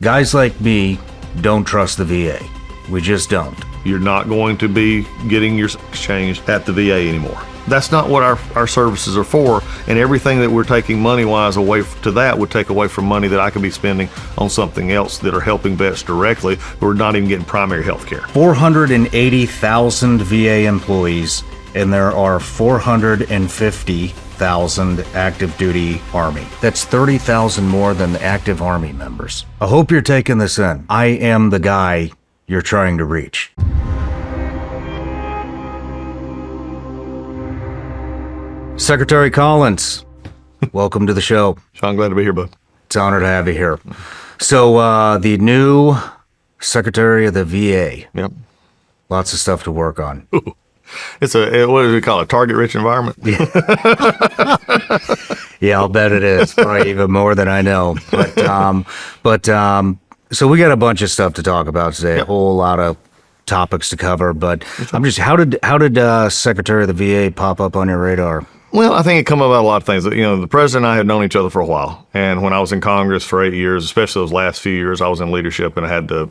Guys like me don't trust the VA. We just don't. You're not going to be getting your changed at the VA anymore. That's not what our services are for, and everything that we're taking money-wise away to that would take away from money that I could be spending on something else that are helping vets directly who are not even getting primary health care. 480,000 VA employees, and there are 450,000 active duty Army. That's 30,000 more than the active Army members. I hope you're taking this in. I am the guy you're trying to reach. Secretary Collins, welcome to the show. Shawn, glad to be here, bud. It's an honor to have you here. So, the new Secretary of the VA. Yep. Lots of stuff to work on. Ooh. What do we call it? Target-rich environment? Yeah. Yeah, I'll bet it is. Probably even more than I know. So we got a bunch of stuff to talk about today. Yep. A whole lot of topics to cover. But I'm just, how did Secretary of the VA pop up on your radar? Well, I think it come about a lot of things. You know, the president and I had known each other for a while, and when I was in Congress for 8 years, especially those last few years, I was in leadership, and I had to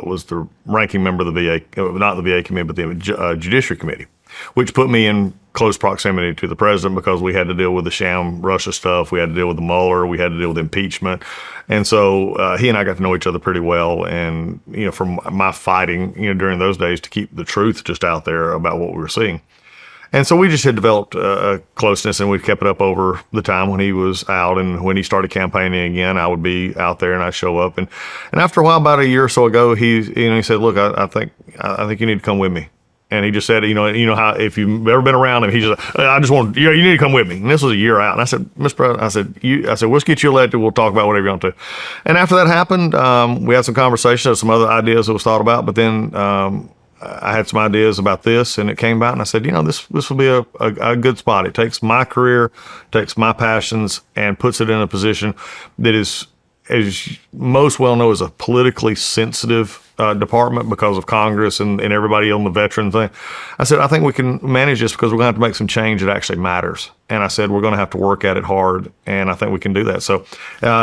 was the ranking member of the VA, not the VA committee, but the Judiciary Committee, which put me in close proximity to the president because we had to deal with the sham Russia stuff, we had to deal with the Mueller, we had to deal with impeachment, and so he and I got to know each other pretty well. And you know, from my fighting, you know, during those days to keep the truth just out there about what we were seeing. And so we just had developed a closeness, and we kept it up over the time when he was out, and when he started campaigning again, I would be out there and I'd show up. And after a while, about a year or so ago, he said, "Look, I think you need to come with me." And he just said, you know how if you've ever been around him, he just, "I just want you need to come with me." And this was a year out, and I said, "Mr. President," I said, "Let's get you elected. We'll talk about whatever you want to." And after that happened, we had some conversations, some other ideas that was thought about, but then I had some ideas about this, and it came about, and I said, this will be a good spot. It takes my career, takes my passions, and puts it in a position that is, as most well know, is a politically sensitive department because of Congress and everybody on the veteran thing. I said, I think we can manage this because we're going to have to make some change that actually matters. And I said, we're going to have to work at it hard, and I think we can do that. So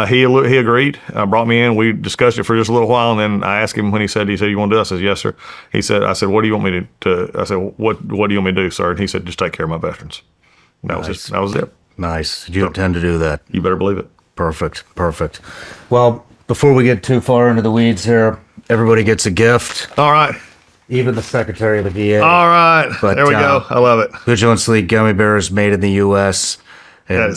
he agreed, brought me in. We discussed it for just a little while, and then I asked him when he said, "You want to do it?" I said, "Yes, sir." I said, "What do you want me to I said, what do you want me to do, sir?" And he said, "Just take care of my veterans." And that was it. Nice. Did you intend to do that? You better believe it. Perfect. Well, before we get too far into the weeds here, everybody gets a gift. All right. Even the Secretary of the VA. All right. But, there we go. I love it. Vigilance League gummy bears made in the U.S. And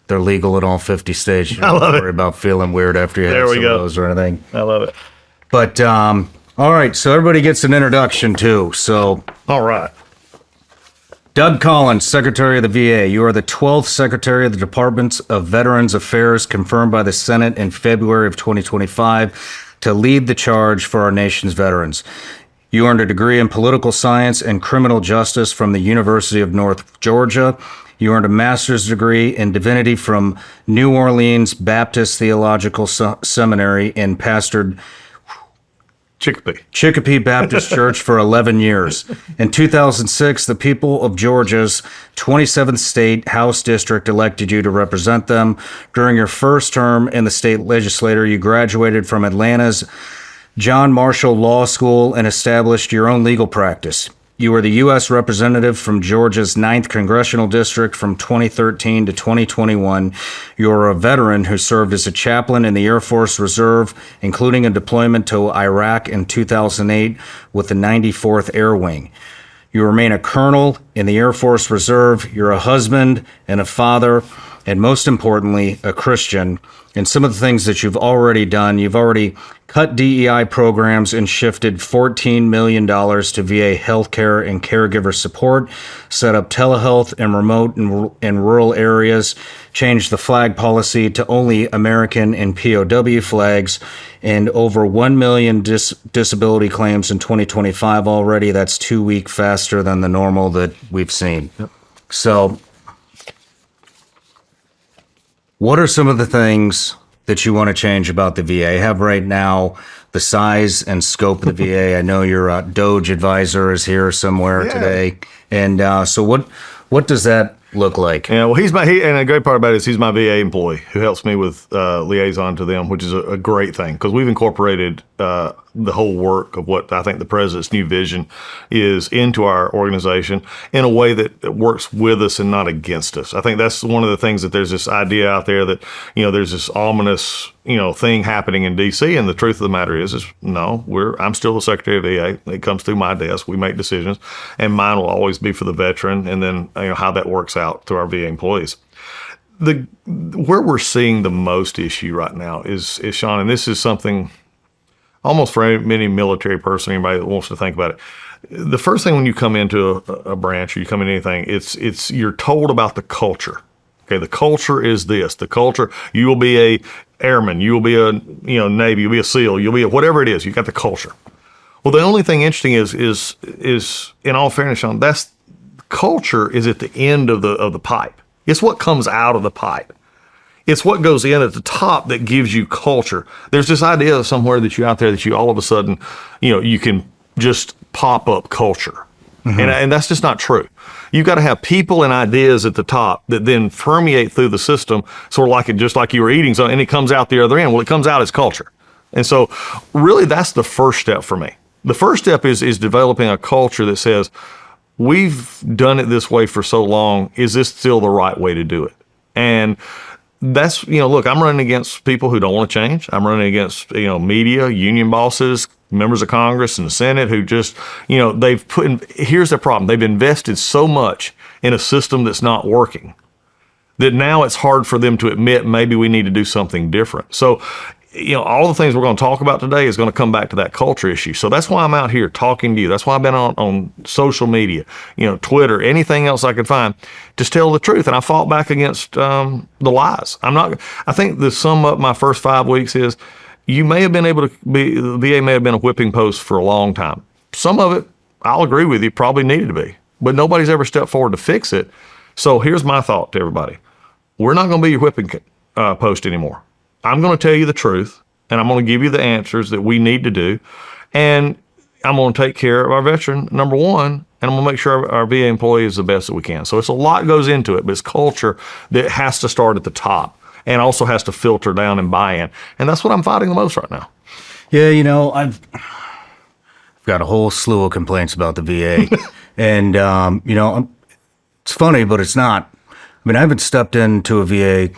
they're legal in all 50 states. You don't worry about feeling weird after you have some of those or anything. I love it. But, all right. So everybody gets an introduction, too. So. All right. Doug Collins, Secretary of the VA. You are the 12th Secretary of the Department of Veterans Affairs, confirmed by the Senate in February of 2025 to lead the charge for our nation's veterans. You earned a degree in political science and criminal justice from the University of North Georgia. You earned a master's degree in divinity from New Orleans Baptist Theological Seminary and pastored Chicopee Baptist Church for 11 years. In 2006, the people of Georgia's 27th state House District elected you to represent them. During your first term in the state legislature, you graduated from Atlanta's John Marshall Law School and established your own legal practice. You were the U.S. representative from Georgia's 9th Congressional District from 2013 to 2021. You are a veteran who served as a chaplain in the Air Force Reserve, including a deployment to Iraq in 2008 with the 94th Air Wing. You remain a colonel in the Air Force Reserve. You're a husband and a father, and most importantly, a Christian. And some of the things that you've already done, you've already cut DEI programs and shifted $14 million to VA healthcare and caregiver support, set up telehealth in remote and rural areas, changed the flag policy to only American and POW flags, and over 1 million disability claims in 2025 already. That's 2 weeks faster than the normal that we've seen. Yep. So, what are some of the things that you want to change about the VA? I have right now the size and scope of the VA. I know your Doge advisor is here somewhere today. And so what does that look like? Yeah, well, and a great part about it is he's my VA employee who helps me with liaison to them, which is a great thing because we've incorporated the whole work of what I think the president's new vision is into our organization in a way that works with us and not against us. I think that's one of the things that there's this idea out there that, there's this ominous, thing happening in DC. And the truth of the matter is no, I'm still the Secretary of VA. It comes through my desk. We make decisions, and mine will always be for the veteran. And then, how that works out through our VA employees. Where we're seeing the most issue right now is Shawn, and this is something almost for any military person, anybody that wants to think about it. The first thing when you come into a branch or you come into anything, it's you're told about the culture. Okay, the culture is this. The culture, you will be a airman, you will be a Navy, you'll be a SEAL, you'll be a whatever it is. You got the culture. Well, the only thing interesting is in all fairness, Shawn, that's culture is at the end of the pipe. It's what comes out of the pipe. It's what goes in at the top that gives you culture. There's this idea somewhere that you're out there that you all of a sudden, you can just pop up culture. Mm-hmm. And that's just not true. You've got to have people and ideas at the top that then permeate through the system, sort of like just like you were eating something, and it comes out the other end. Well, it comes out as culture. And so really that's the first step for me. The first step is developing a culture that says, we've done it this way for so long. Is this still the right way to do it? And that's, look, I'm running against people who don't want to change. I'm running against, media, union bosses, members of Congress and the Senate who just, here's the problem. They've invested so much in a system that's not working that now it's hard for them to admit maybe we need to do something different. So, all the things we're going to talk about today is going to come back to that culture issue. So that's why I'm out here talking to you. That's why I've been on social media, Twitter, anything else I could find, just tell the truth. And I fought back against the lies. I think the sum up my first 5 weeks is the VA may have been a whipping post for a long time. Some of it, I'll agree with you, probably needed to be, but nobody's ever stepped forward to fix it. So here's my thought to everybody. We're not going to be your whipping post anymore. I'm going to tell you the truth, and I'm going to give you the answers that we need to do, and I'm going to take care of our veteran, number one, and I'm going to make sure our VA employee is the best that we can. So it's a lot goes into it, but it's culture that has to start at the top and also has to filter down and buy in. And that's what I'm fighting the most right now. Yeah, I've got a whole slew of complaints about the VA. And, it's funny, but it's not. I mean, I haven't stepped into a VA.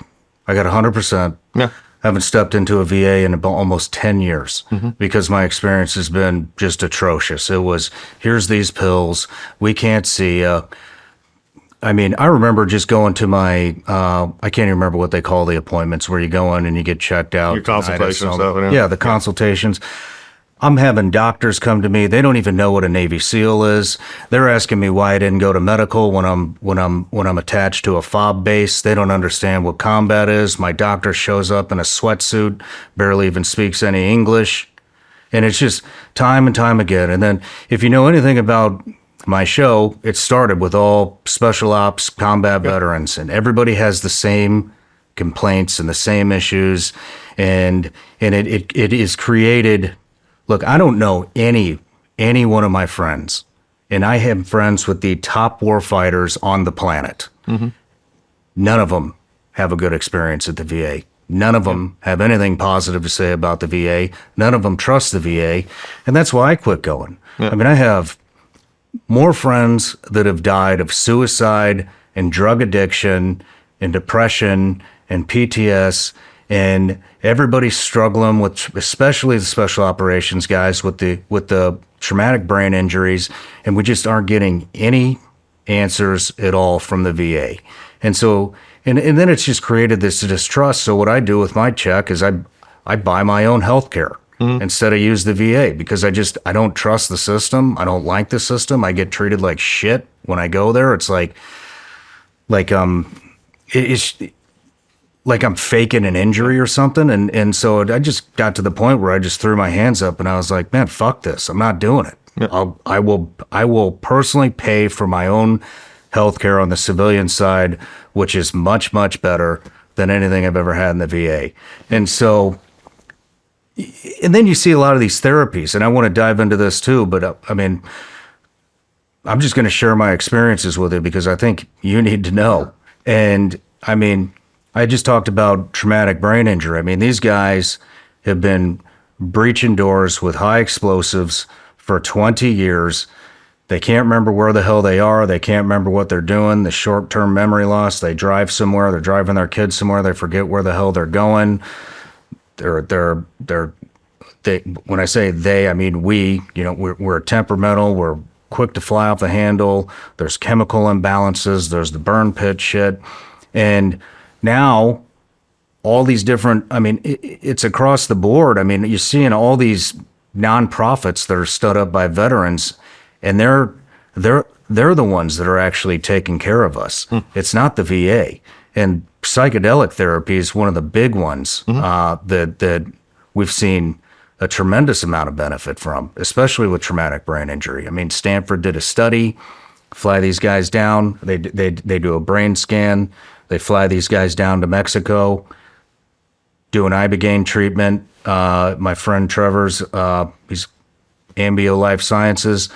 I got 100%. Yeah. I haven't stepped into a VA in about almost 10 years because my experience has been just atrocious. It was, here's these pills. We can't see I mean, I remember just going to my, I can't even remember what they call the appointments where you go in and you get checked out. Your consultation stuff. Yeah, the consultations. I'm having doctors come to me. They don't even know what a Navy SEAL is. They're asking me why I didn't go to medical when I'm attached to a FOB base. They don't understand what combat is. My doctor shows up in a sweatsuit, barely even speaks any English. And it's just time and time again. And then if you know anything about my show, it started with all special ops combat veterans, and everybody has the same complaints and the same issues. And it is created. Look, I don't know any one of my friends, and I have friends with the top war fighters on the planet. Mm-hmm. None of them have a good experience at the VA. None of them have anything positive to say about the VA. None of them trust the VA, and that's why I quit going. Yeah. I mean, I have more friends that have died of suicide and drug addiction and depression and PTS, and everybody's struggling with, especially the special operations guys, with the traumatic brain injuries, and we just aren't getting any answers at all from the VA. And so, and then it's just created this distrust. So what I do with my check is I buy my own health care instead of use the VA, because I don't trust the system. I don't like the system. I get treated like shit when I go there. It's it's like I'm faking an injury or something. And so I just got to the point where I just threw my hands up and I was like, man, fuck this. I'm not doing it. Yeah. I will personally pay for my own healthcare on the civilian side, which is much, much better than anything I've ever had in the VA. And so, and then you see a lot of these therapies, and I want to dive into this too, but I mean, I'm just going to share my experiences with it because I think you need to know. And I mean, I just talked about traumatic brain injury. I mean, these guys have been breaching doors with high explosives for 20 years. They can't remember where the hell they are. They can't remember what they're doing. The short-term memory loss. They drive somewhere. They're driving their kids somewhere. They forget where the hell they're going. They, when I say they, I mean we. You know, we're temperamental. We're quick to fly off the handle. There's chemical imbalances. There's the burn pit shit. And now all these different, I mean, it's across the board. I mean, you're seeing all these nonprofits that are stood up by veterans, and they're the ones that are actually taking care of us. It's not the VA. And psychedelic therapy is one of the big ones that we've seen a tremendous amount of benefit from, especially with traumatic brain injury. I mean, Stanford did a study, fly these guys down. They do a brain scan. They fly these guys down to Mexico, do an ibogaine treatment. My friend Trevor's, he's Ambio Life Sciences.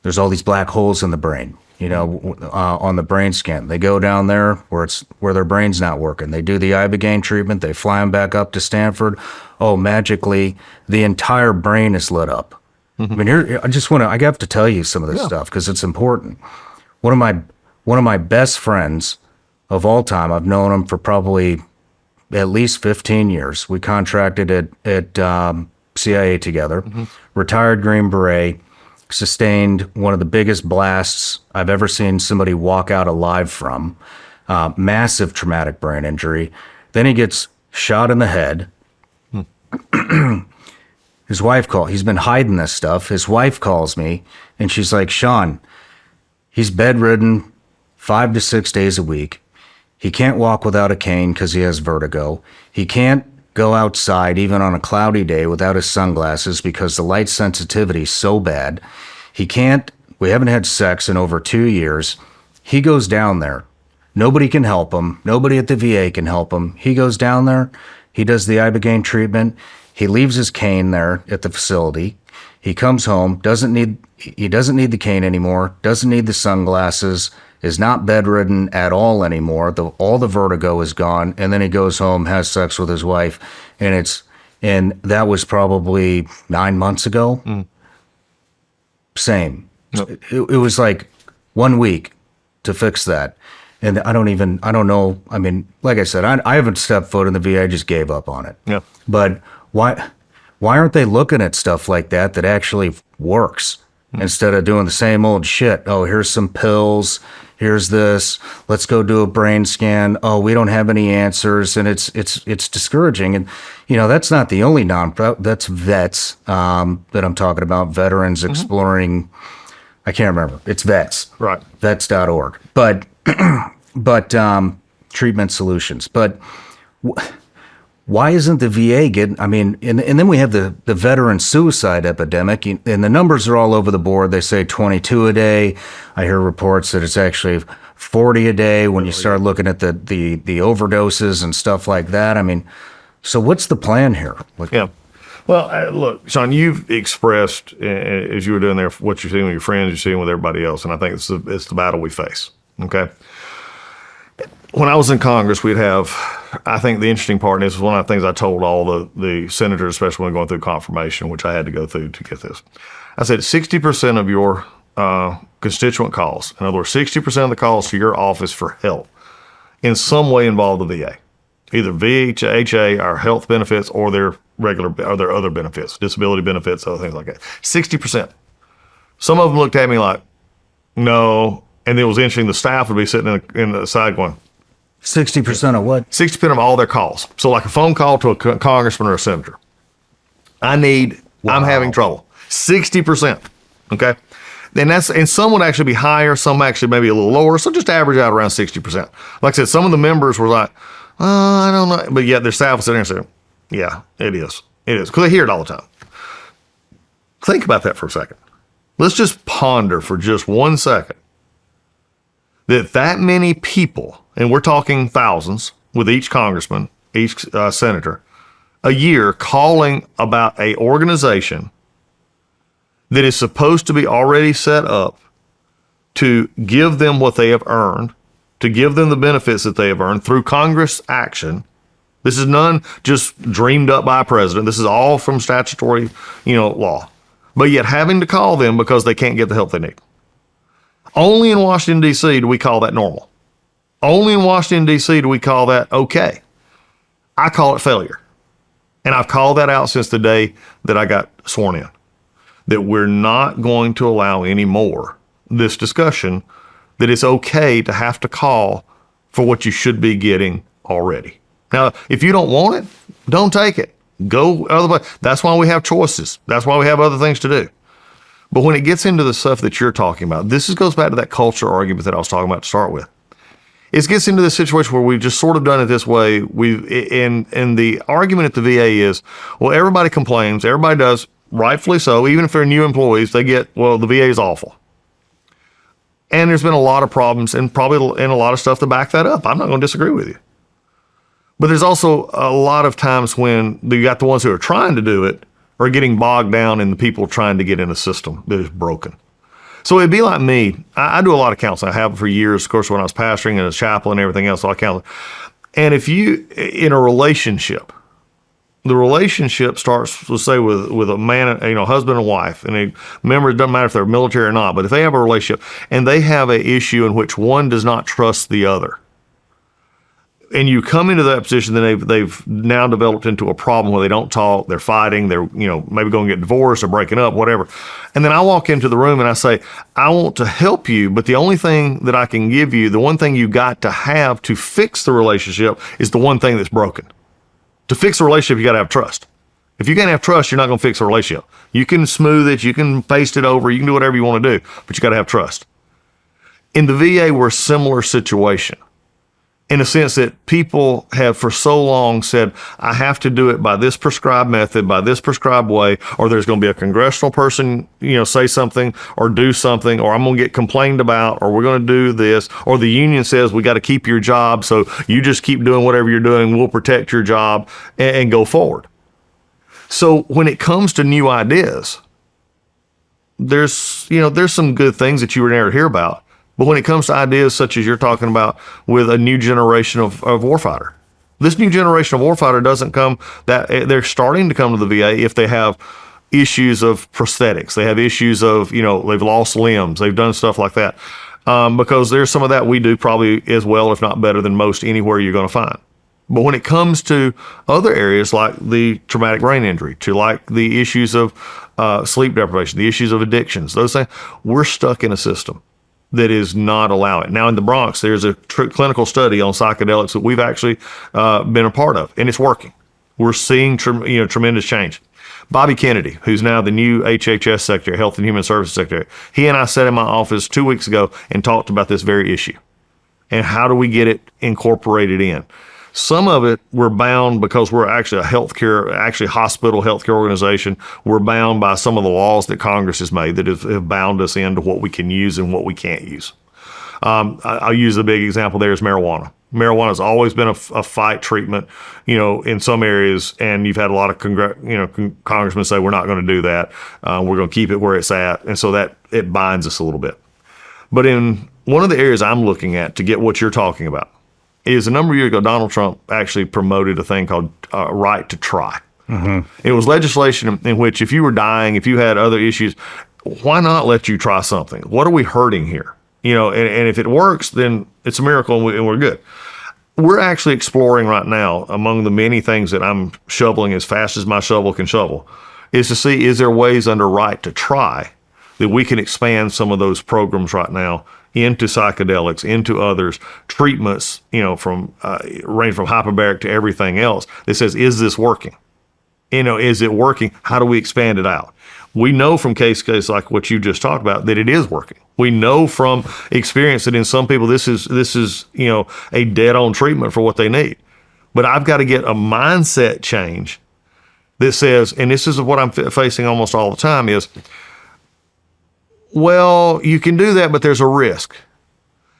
There's all these black holes in the brain, you know, on the brain scan. They go down there where their brain's not working. They do the ibogaine treatment. They fly them back up to Stanford. Oh, magically, the entire brain is lit up. I mean, I have to tell you some of this stuff because it's important. One of my best friends of all time, I've known him for probably at least 15 years. We contracted at CIA together, retired Green Beret, sustained one of the biggest blasts I've ever seen somebody walk out alive from, massive traumatic brain injury. Then he gets shot in the head. His wife he's been hiding this stuff. His wife calls me and she's like, Shawn, he's bedridden 5 to 6 days a week. He can't walk without a cane because he has vertigo. He can't go outside even on a cloudy day without his sunglasses because the light sensitivity is so bad. We haven't had sex in over 2 years. He goes down there. Nobody can help him. Nobody at the VA can help him. He goes down there. He does the ibogaine treatment. He leaves his cane there at the facility. He comes home, he doesn't need the cane anymore, doesn't need the sunglasses, is not bedridden at all anymore. All the vertigo is gone. And then he goes home, has sex with his wife. And that was probably 9 months ago. Same. Nope. It was like 1 week to fix that. And I don't know. I mean, like I said, I haven't stepped foot in the VA. I just gave up on it. Yeah. But why aren't they looking at stuff like that actually works instead of doing the same old shit? Oh, here's some pills. Here's this. Let's go do a brain scan. Oh, we don't have any answers, and it's discouraging. And you know, that's not the only that's vets that I'm talking about. Veterans exploring. I can't remember. It's vets. Right. Vets.org. But treatment solutions. But why isn't the VA getting, I mean, and then we have the veteran suicide epidemic, and the numbers are all over the board. They say 22 a day. I hear reports that it's actually 40 a day when you start looking at the overdoses and stuff like that. I mean, so what's the plan here? Yeah. Well, look, Shawn, you've expressed, as you were doing there, what you're seeing with your friends, you're seeing with everybody else, and I think it's the battle we face, okay? When I was in Congress, we'd have, I think the interesting part, and this is one of the things I told all the senators, especially when going through confirmation, which I had to go through to get this. I said 60% of your constituent calls, in other words, 60% of the calls to your office for help in some way involve the VA, either VHA, our health benefits, or their other benefits, disability benefits, other things like that. 60%. Some of them looked at me like, no. And it was interesting, the staff would be sitting in the side going, 60% of what? 60% of all their calls. So like a phone call to a congressman or a senator. I'm having trouble. 60%. Okay. And some would actually be higher, some actually maybe a little lower. So just average out around 60%. Like I said, some of the members were like, I don't know. But yet their staff was sitting there saying, yeah, it is. It is. Because they hear it all the time. Think about that for a second. Let's just ponder for just 1 second that many people, and we're talking thousands with each congressman, each senator, a year calling about a organization that is supposed to be already set up to give them what they have earned, to give them the benefits that they have earned through Congress action. This is none just dreamed up by a president. This is all from statutory, law. But yet having to call them because they can't get the help they need. Only in Washington, D.C. do we call that normal. Only in Washington, D.C. do we call that okay. I call it failure. And I've called that out since the day that I got sworn in, that we're not going to allow any more this discussion that it's okay to have to call for what you should be getting already. Now, if you don't want it, don't take it. Go other way. That's why we have choices. That's why we have other things to do. But when it gets into the stuff that you're talking about, goes back to that culture argument that I was talking about to start with. It gets into this situation where we've just sort of done it this way. And the argument at the VA is, well, everybody complains. Everybody does, rightfully so. Even if they're new employees, they get, well, the VA is awful. And there's been a lot of problems and probably a lot of stuff to back that up. I'm not going to disagree with you. But there's also a lot of times when you got the ones who are trying to do it are getting bogged down in the people trying to get in a system that is broken. So it'd be like me. I do a lot of counseling. I have for years, of course, when I was pastoring and as chaplain and everything else, I counseling. And if you, in a relationship, the relationship starts, let's say, with a man, husband and wife, and remember, it doesn't matter if they're military or not, but if they have a relationship and they have an issue in which one does not trust the other, and you come into that position, then they've now developed into a problem where they don't talk, they're fighting, they're maybe going to get divorced or breaking up, whatever. And then I walk into the room and I say, I want to help you, but the only thing that I can give you, the one thing you got to have to fix the relationship is the one thing that's broken. To fix a relationship, you got to have trust. If you can't have trust, you're not going to fix a relationship. You can smooth it, you can paste it over, you can do whatever you want to do, but you got to have trust. In the VA, we're a similar situation, in a sense that people have for so long said, I have to do it by this prescribed method, by this prescribed way, or there's going to be a congressional person, say something or do something, or I'm going to get complained about, or we're going to do this, or the union says we got to keep your job, so you just keep doing whatever you're doing, we'll protect your job and go forward. So when it comes to new ideas, there's some good things that you would never hear about. But when it comes to ideas such as you're talking about with a new generation of warfighter, this new generation of warfighter doesn't come, that they're starting to come to the VA if they have issues of prosthetics. They have issues of, they've lost limbs. They've done stuff like that. Because there's some of that we do probably as well, if not better than most anywhere you're going to find. But when it comes to other areas like the traumatic brain injury, to like the issues of sleep deprivation, the issues of addictions, those things, we're stuck in a system that is not allowing. Now in the Bronx, there's a clinical study on psychedelics that we've actually been a part of, and it's working. We're seeing tremendous change. Bobby Kennedy, who's now the new HHS Secretary, Health and Human Services Secretary, he and I sat in my office 2 weeks ago and talked about this very issue. And how do we get it incorporated in? Some of it we're bound because we're actually a hospital healthcare organization. We're bound by some of the laws that Congress has made that have bound us into what we can use and what we can't use. I'll use the big example there is marijuana. Marijuana has always been a fight treatment, in some areas, and you've had a lot of congressmen say we're not going to do that. We're going to keep it where it's at, and so that it binds us a little bit. But in one of the areas I'm looking at to get what you're talking about is a number of years ago, Donald Trump actually promoted a thing called right to try. Mm-hmm. It was legislation in which if you were dying, if you had other issues, why not let you try something? What are we hurting here? And if it works, then it's a miracle and we're good. We're actually exploring right now, among the many things that I'm shoveling as fast as my shovel can shovel, is to see, is there ways under right to try that we can expand some of those programs right now into psychedelics, into others, treatments, from range from hyperbaric to everything else that says, is this working? Is it working? How do we expand it out? We know from case like what you just talked about that it is working. We know from experience that in some people this is a dead-on treatment for what they need. But I've got to get a mindset change that says, and this is what I'm facing almost all the time is, well, you can do that, but there's a risk.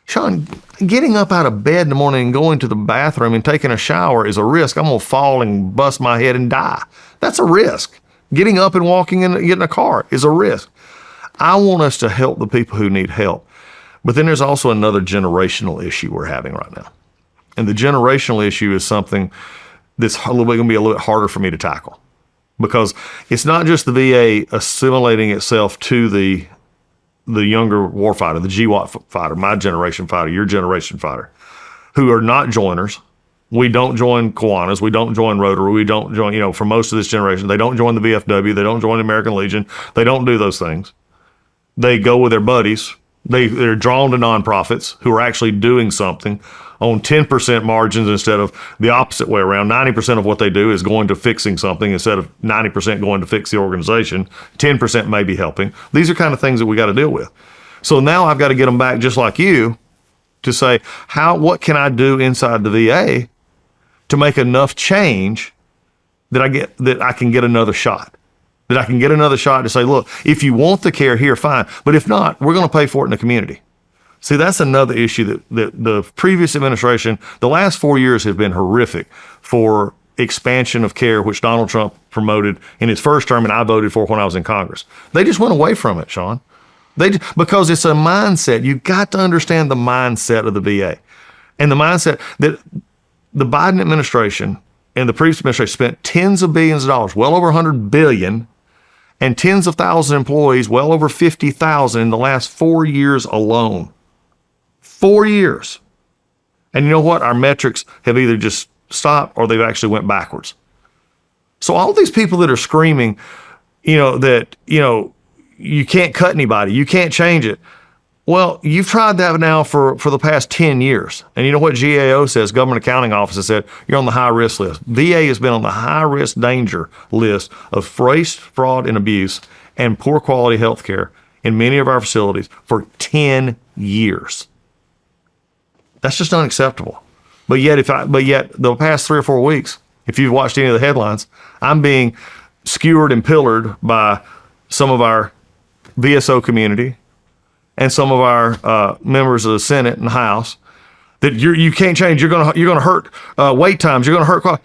Shawn, getting up out of bed in the morning and going to the bathroom and taking a shower is a risk. I'm going to fall and bust my head and die. That's a risk. Getting up and walking and getting a car is a risk. I want us to help the people who need help. But then there's also another generational issue we're having right now. And the generational issue is something that's going to be a little bit harder for me to tackle, because it's not just the VA assimilating itself to the younger warfighter, the GWAT fighter, my generation fighter, your generation fighter, who are not joiners. We don't join Kiwanis. We don't join Rotary. We don't join, for most of this generation, they don't join the VFW. They don't join the American Legion. They don't do those things. They go with their buddies. They're drawn to nonprofits who are actually doing something on 10% margins instead of the opposite way around. 90% of what they do is going to fixing something instead of 90% going to fix the organization. 10% may be helping. These are kind of things that we got to deal with. So now I've got to get them back, just like you, to say, what can I do inside the VA to make enough change that I can get another shot? That I can get another shot to say, look, if you want the care here, fine. But if not, we're going to pay for it in the community. See, that's another issue that the previous administration, the last 4 years have been horrific for expansion of care, which Donald Trump promoted in his first term and I voted for when I was in Congress. They just went away from it, Shawn. Because it's a mindset. You got to understand the mindset of the VA. And the mindset that the Biden administration and the previous administration spent tens of billions of dollars, well over $100 billion, and tens of thousands of employees, well over 50,000 in the last 4 years alone. 4 years. And you know what? Our metrics have either just stopped or they've actually went backwards. So all these people that are screaming, that, you can't cut anybody, you can't change it. Well, you've tried that now for the past 10 years. And you know what GAO says, Government Accounting Office has said, you're on the high risk list. VA has been on the high risk danger list of waste, fraud, and abuse and poor quality health care in many of our facilities for 10 years. That's just unacceptable. But yet the past 3 or 4 weeks, if you've watched any of the headlines, I'm being skewered and pillared by some of our VSO community and some of our members of the Senate and House that you can't change. You're gonna hurt wait times. You're gonna hurt quality.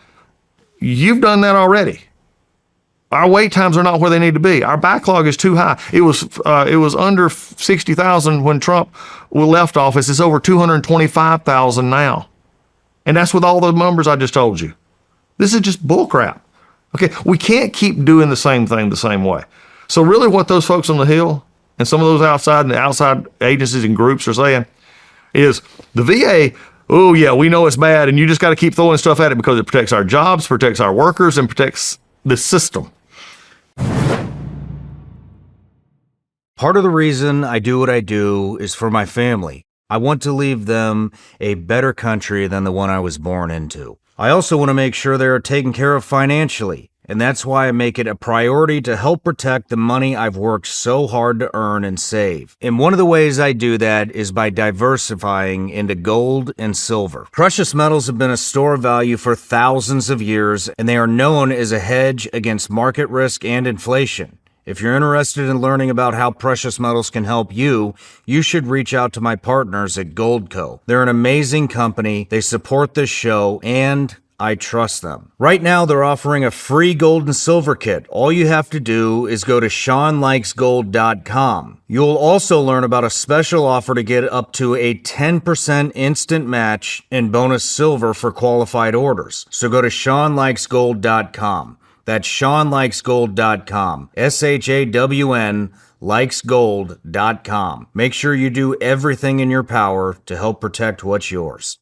You've done that already. Our wait times are not where they need to be. Our backlog is too high. It was under 60,000 when Trump left office. It's over 225,000 now, and that's with all the numbers I just told you. This is just bullcrap. Okay, we can't keep doing the same thing the same way. So really, what those folks on the Hill and some of those outside agencies and groups are saying is the VA, oh yeah, we know it's bad, and you just got to keep throwing stuff at it because it protects our jobs, protects our workers, and protects the system. Part of the reason I do what I do is for my family. I want to leave them a better country than the one I was born into. I also want to make sure they are taken care of financially. And that's why I make it a priority to help protect the money I've worked so hard to earn and save. And one of the ways I do that is by diversifying into gold and silver. Precious metals have been a store of value for thousands of years, and they are known as a hedge against market risk and inflation. If you're interested in learning about how precious metals can help you, you should reach out to my partners at Goldco. They're an amazing company, they support this show, and I trust them. Right now, they're offering a free gold and silver kit. All you have to do is go to ShawnLikesGold.com. You'll also learn about a special offer to get up to a 10% instant match and bonus silver for qualified orders. So go to ShawnLikesGold.com. That's ShawnLikesGold.com. SHAWN likesgold.com. Make sure you do everything in your power to help protect what's yours.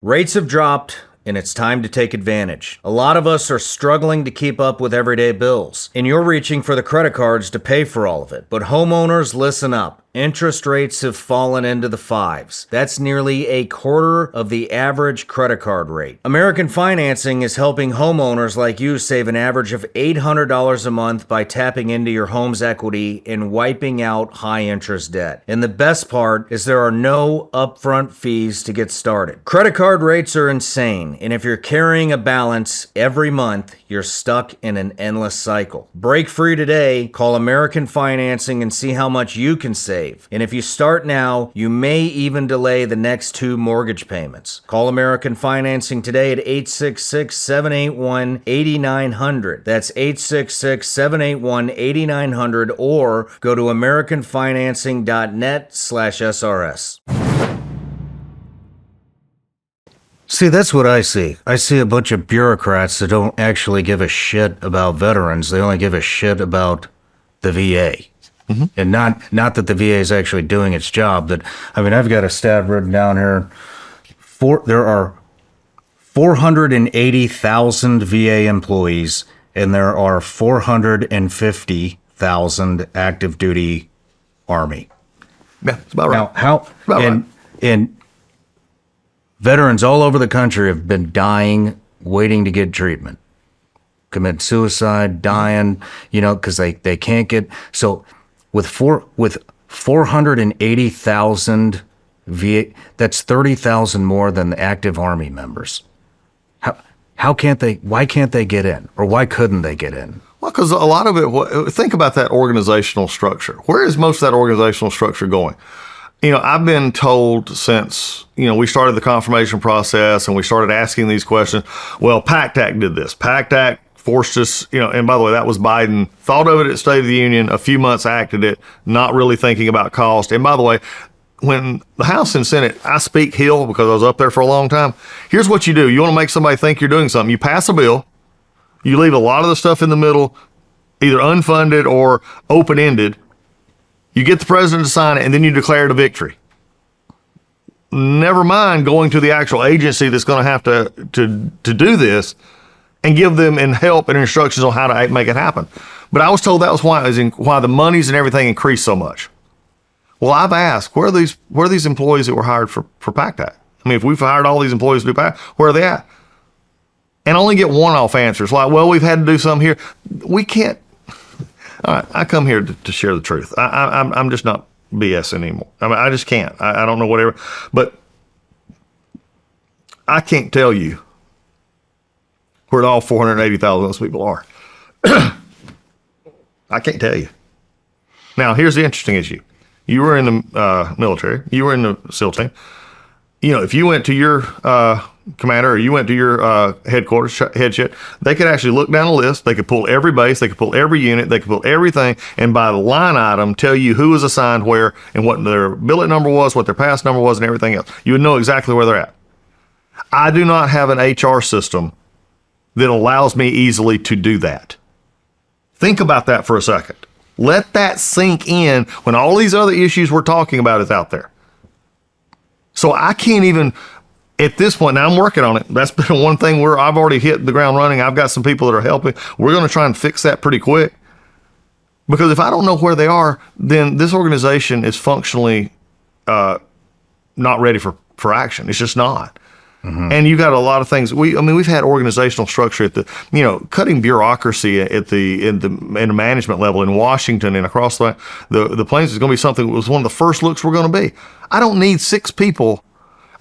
Rates have dropped, and it's time to take advantage. A lot of us are struggling to keep up with everyday bills, and you're reaching for the credit cards to pay for all of it. But homeowners, listen up. Interest rates have fallen into the 5s. That's nearly a quarter of the average credit card rate. American Financing is helping homeowners like you save an average of $800 a month by tapping into your home's equity and wiping out high-interest debt. And the best part is there are no upfront fees to get started. Credit card rates are insane, and if you're carrying a balance every month, you're stuck in an endless cycle. Break free today. Call American Financing and see how much you can save save. And if you start now, you may even delay the next 2 mortgage payments. Call American Financing today at 866-781-8900. That's 866-781-8900, or go to americanfinancing.net/SRS. See, that's what I see. I see a bunch of bureaucrats that don't actually give a shit about veterans. They only give a shit about the VA. Mm-hmm. And not that the VA is actually doing its job. I've got a stat written down here. There are 480,000 VA employees, and there are 450,000 active duty Army. Yeah, it's about right. Now, and veterans all over the country have been dying, waiting to get treatment, commit suicide, dying, because they can't get. So with 480,000 VA, that's 30,000 more than the active Army members. Why can't they get in, or why couldn't they get in? Well, because a lot of it, think about that organizational structure. Where is most of that organizational structure going? I've been told since, we started the confirmation process and we started asking these questions. Well, PACT Act did this. PACT Act forced us, and by the way, that was Biden, thought of it at State of the Union, a few months acted it, not really thinking about cost. And by the way, when the House and Senate, I speak Hill because I was up there for a long time. Here's what you do. You want to make somebody think you're doing something. You pass a bill. You leave a lot of the stuff in the middle, either unfunded or open-ended. You get the president to sign it, and then you declare it a victory. Never mind going to the actual agency that's going to have to do this and give them help and instructions on how to make it happen. But I was told that was why the monies and everything increased so much. Well, I've asked, where are these employees that were hired for PACT Act? If we've hired all these employees to do PACT, where are they at? And only get one-off answers like, well, we've had to do something here. We can't. All right, I come here to share the truth. I'm just not BS anymore. I just can't. I don't know whatever. But I can't tell you where all 480,000 of those people are. I can't tell you. Now, here's the interesting issue. You were in the military. You were in the SEAL team. If you went to your commander or you went to your headquarters, head shit, they could actually look down a list. They could pull every base. They could pull every unit. They could pull everything, and by the line item, tell you who was assigned where and what their billet number was, what their pass number was, and everything else. You would know exactly where they're at. I do not have an HR system that allows me easily to do that. Think about that for a second. Let that sink in when all these other issues we're talking about is out there. So I can't even, at this point, now I'm working on it. That's been one thing where I've already hit the ground running. I've got some people that are helping. We're going to try and fix that pretty quick. Because if I don't know where they are, then this organization is functionally not ready for action. It's just not. Mm-hmm. And you got a lot of things. We've had organizational structure at the, cutting bureaucracy in the management level in Washington and across the plains is going to be something that was one of the first looks we're going to be. I don't need 6 people.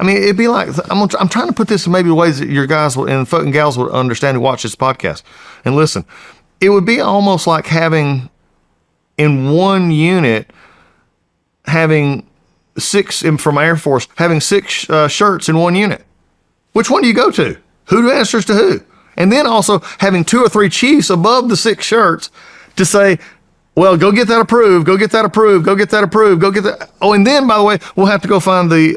It'd be like, I'm trying to put this in maybe ways that your guys and gals would understand who watch this podcast and listen. It would be almost like having in one unit, having 6 from Air Force, having 6 shirts in one unit. Which one do you go to? Who answers to who? And then also having 2 or 3 chiefs above the 6 shirts to say, well, go get that approved, go get that approved, go get that approved, go get that. Oh, and then, by the way, we'll have to go find we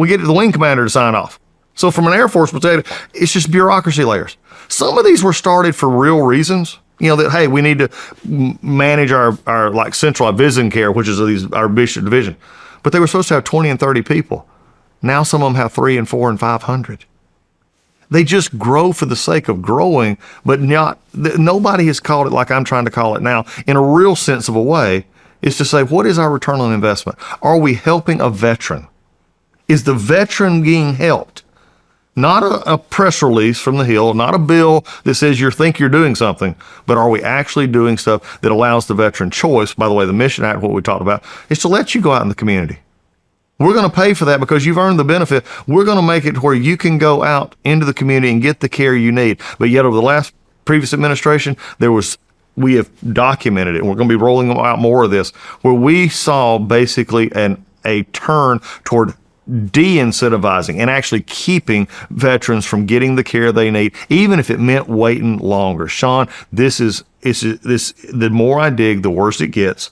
get the wing commander to sign off. So from an Air Force perspective, it's just bureaucracy layers. Some of these were started for real reasons. That, hey, we need to manage our like central vision care, which is our bishop division. But they were supposed to have 20 and 30 people. Now some of them have 3 and 4 and 500. They just grow for the sake of growing, but nobody has called it like I'm trying to call it now in a real sense of a way, is to say, what is our return on investment? Are we helping a veteran? Is the veteran being helped? Not a press release from the Hill, not a bill that says you think you're doing something, but are we actually doing stuff that allows the veteran choice? By the way, the Mission Act, what we talked about, is to let you go out in the community. We're going to pay for that because you've earned the benefit. We're going to make it where you can go out into the community and get the care you need. But yet over the previous administration, there was we have documented it, and we're going to be rolling out more of this, where we saw basically a turn toward de-incentivizing and actually keeping veterans from getting the care they need, even if it meant waiting longer. Shawn, the more I dig, the worse it gets.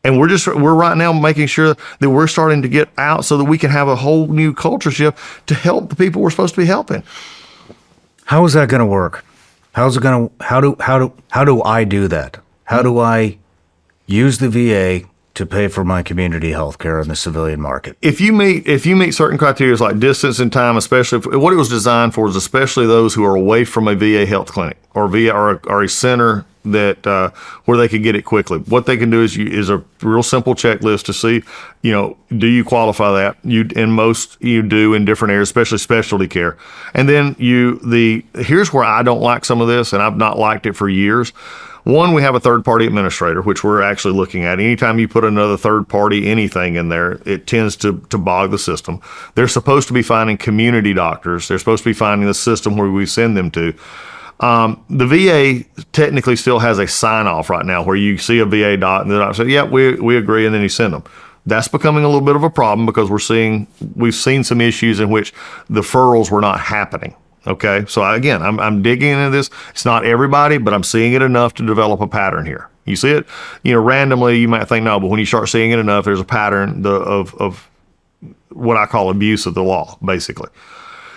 And we're right now making sure that we're starting to get out so that we can have a whole new culture shift to help the people we're supposed to be helping. How is that going to work? How do I do that? How do I use the VA to pay for my community health care in the civilian market? If you meet certain criteria like distance and time, especially what it was designed for is especially those who are away from a VA health clinic or a center that where they can get it quickly. What they can do is a real simple checklist to see, do you qualify that? Most you do in different areas, especially specialty care. And then here's where I don't like some of this, and I've not liked it for years. One, we have a third-party administrator, which we're actually looking at. Anytime you put another third-party anything in there, it tends to bog the system. They're supposed to be finding community doctors. They're supposed to be finding the system where we send them to. The VA technically still has a sign-off right now where you see a VA doc and the doctor says, yeah, we agree, and then you send them. That's becoming a little bit of a problem because we've seen some issues in which the referrals were not happening. Okay, so again, I'm digging into this. It's not everybody, but I'm seeing it enough to develop a pattern here. You see it, randomly, you might think no, but when you start seeing it enough, there's a pattern of what I call abuse of the law, basically.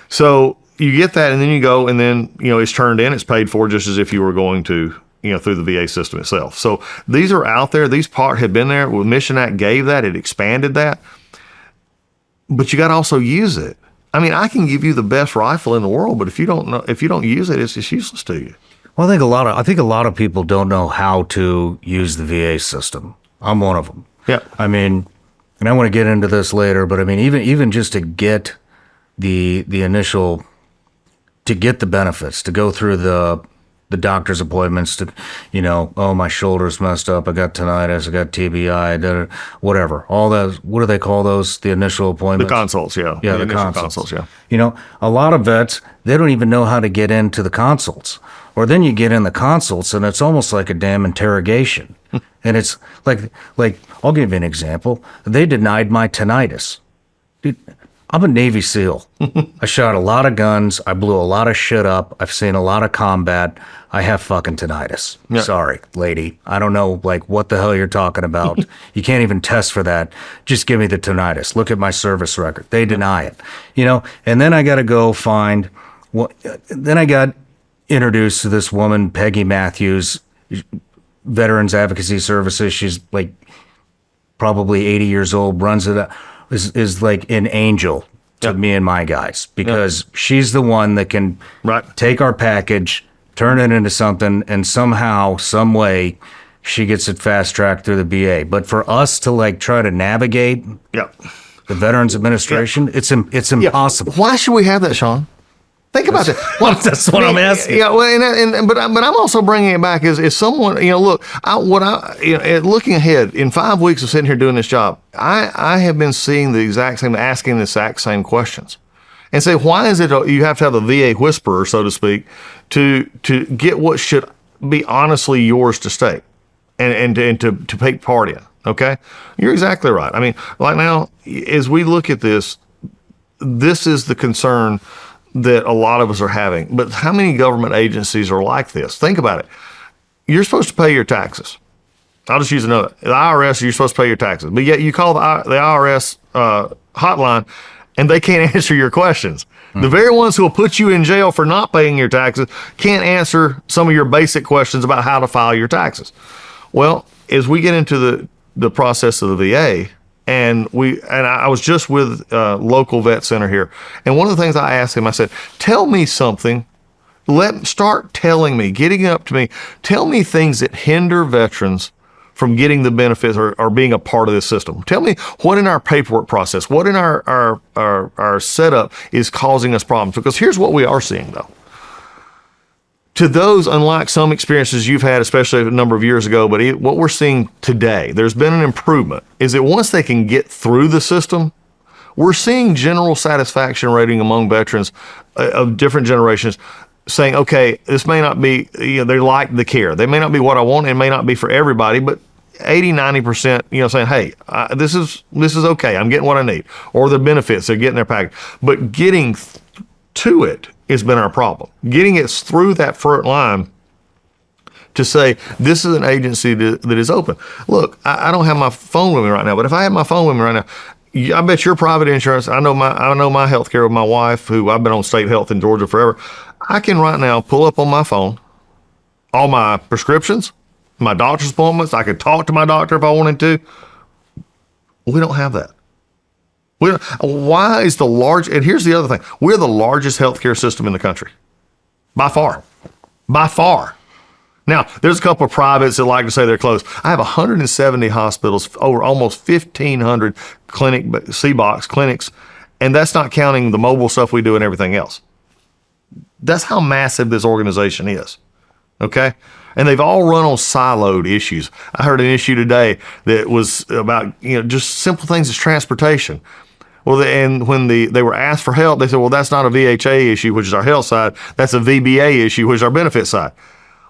So you get that, and then you go, and then it's turned in, it's paid for just as if you were going to through the VA system itself. So these are out there. These parts have been there. Well, Mission Act gave that, it expanded that, but you got to also use it. I mean, I can give you the best rifle in the world, but if you don't use it, it's just useless to you. Well, I think a lot of people don't know how to use the VA system. I'm one of them. Yeah. I mean, and I want to get into this later, but I mean, even just to get the initial, to get the benefits, to go through the doctor's appointments, to, oh, my shoulder's messed up, I got tinnitus, I got TBI, whatever. All those, what do they call those? The initial appointments? The consults, yeah. Yeah, the consults, yeah. A lot of vets, they don't even know how to get into the consults. Or then you get in the consults and it's almost like a damn interrogation. And it's like, I'll give you an example. They denied my tinnitus. Dude, I'm a Navy SEAL. I shot a lot of guns. I blew a lot of shit up. I've seen a lot of combat. I have fucking tinnitus. Yeah. Sorry, lady. I don't know, what the hell you're talking about. You can't even test for that. Just give me the tinnitus. Look at my service record. They deny it. And then I got to go find, then I got introduced to this woman, Peggy Matthews, Veterans Advocacy Services. She's probably 80 years old, runs it, is like an angel to me and my guys, because she's the one that can take our package, turn it into something, and somehow, some way, she gets it fast-tracked through the VA. But for us to try to navigate the Veterans Administration, it's impossible. Why should we have that, Shawn? Think about that. Well, that's what I'm asking. Yeah, well, but I'm also bringing it back as someone. Look, looking ahead in 5 weeks of sitting here doing this job, I have been seeing asking the exact same questions, and say, why is it you have to have a VA whisperer, so to speak, to get what should be honestly yours to stake, and to take part in? Okay, you're exactly right. I mean, right now, as we look at this is the concern that a lot of us are having. But how many government agencies are like this? Think about it. You're supposed to pay your taxes. I'll just use another. The IRS, you're supposed to pay your taxes. But yet you call the IRS hotline and they can't answer your questions. The very ones who will put you in jail for not paying your taxes can't answer some of your basic questions about how to file your taxes. Well, as we get into the process of the VA, and I was just with a local vet center here, and one of the things I asked him, I said, tell me something. Start telling me, getting up to me, tell me things that hinder veterans from getting the benefits or being a part of this system. Tell me what in our paperwork process, what in our setup is causing us problems. Because here's what we are seeing, though. To those, unlike some experiences you've had, especially a number of years ago, but what we're seeing today, there's been an improvement, is that once they can get through the system, we're seeing general satisfaction rating among veterans of different generations saying, okay, this may not be, they like the care. They may not be what I want. It may not be for everybody, but 80, 90%, saying, hey, this is okay. I'm getting what I need. Or the benefits, they're getting their package. But getting to it has been our problem. Getting it through that front line to say, this is an agency that is open. Look, I don't have my phone with me right now, but if I had my phone with me right now, I bet your private insurance, I know my health care with my wife, who I've been on state health in Georgia forever. I can right now pull up on my phone all my prescriptions, my doctor's appointments. I could talk to my doctor if I wanted to. We don't have that. Why is and here's the other thing. We're the largest healthcare system in the country. By far. By far. Now, there's a couple of privates that like to say they're close. I have 170 hospitals, over almost 1,500 C-box clinics, and that's not counting the mobile stuff we do and everything else. That's how massive this organization is, okay? And they've all run on siloed issues. I heard an issue today that was about, just simple things as transportation. Well, and when they were asked for help, they said, well, that's not a VHA issue, which is our health side. That's a VBA issue, which is our benefit side.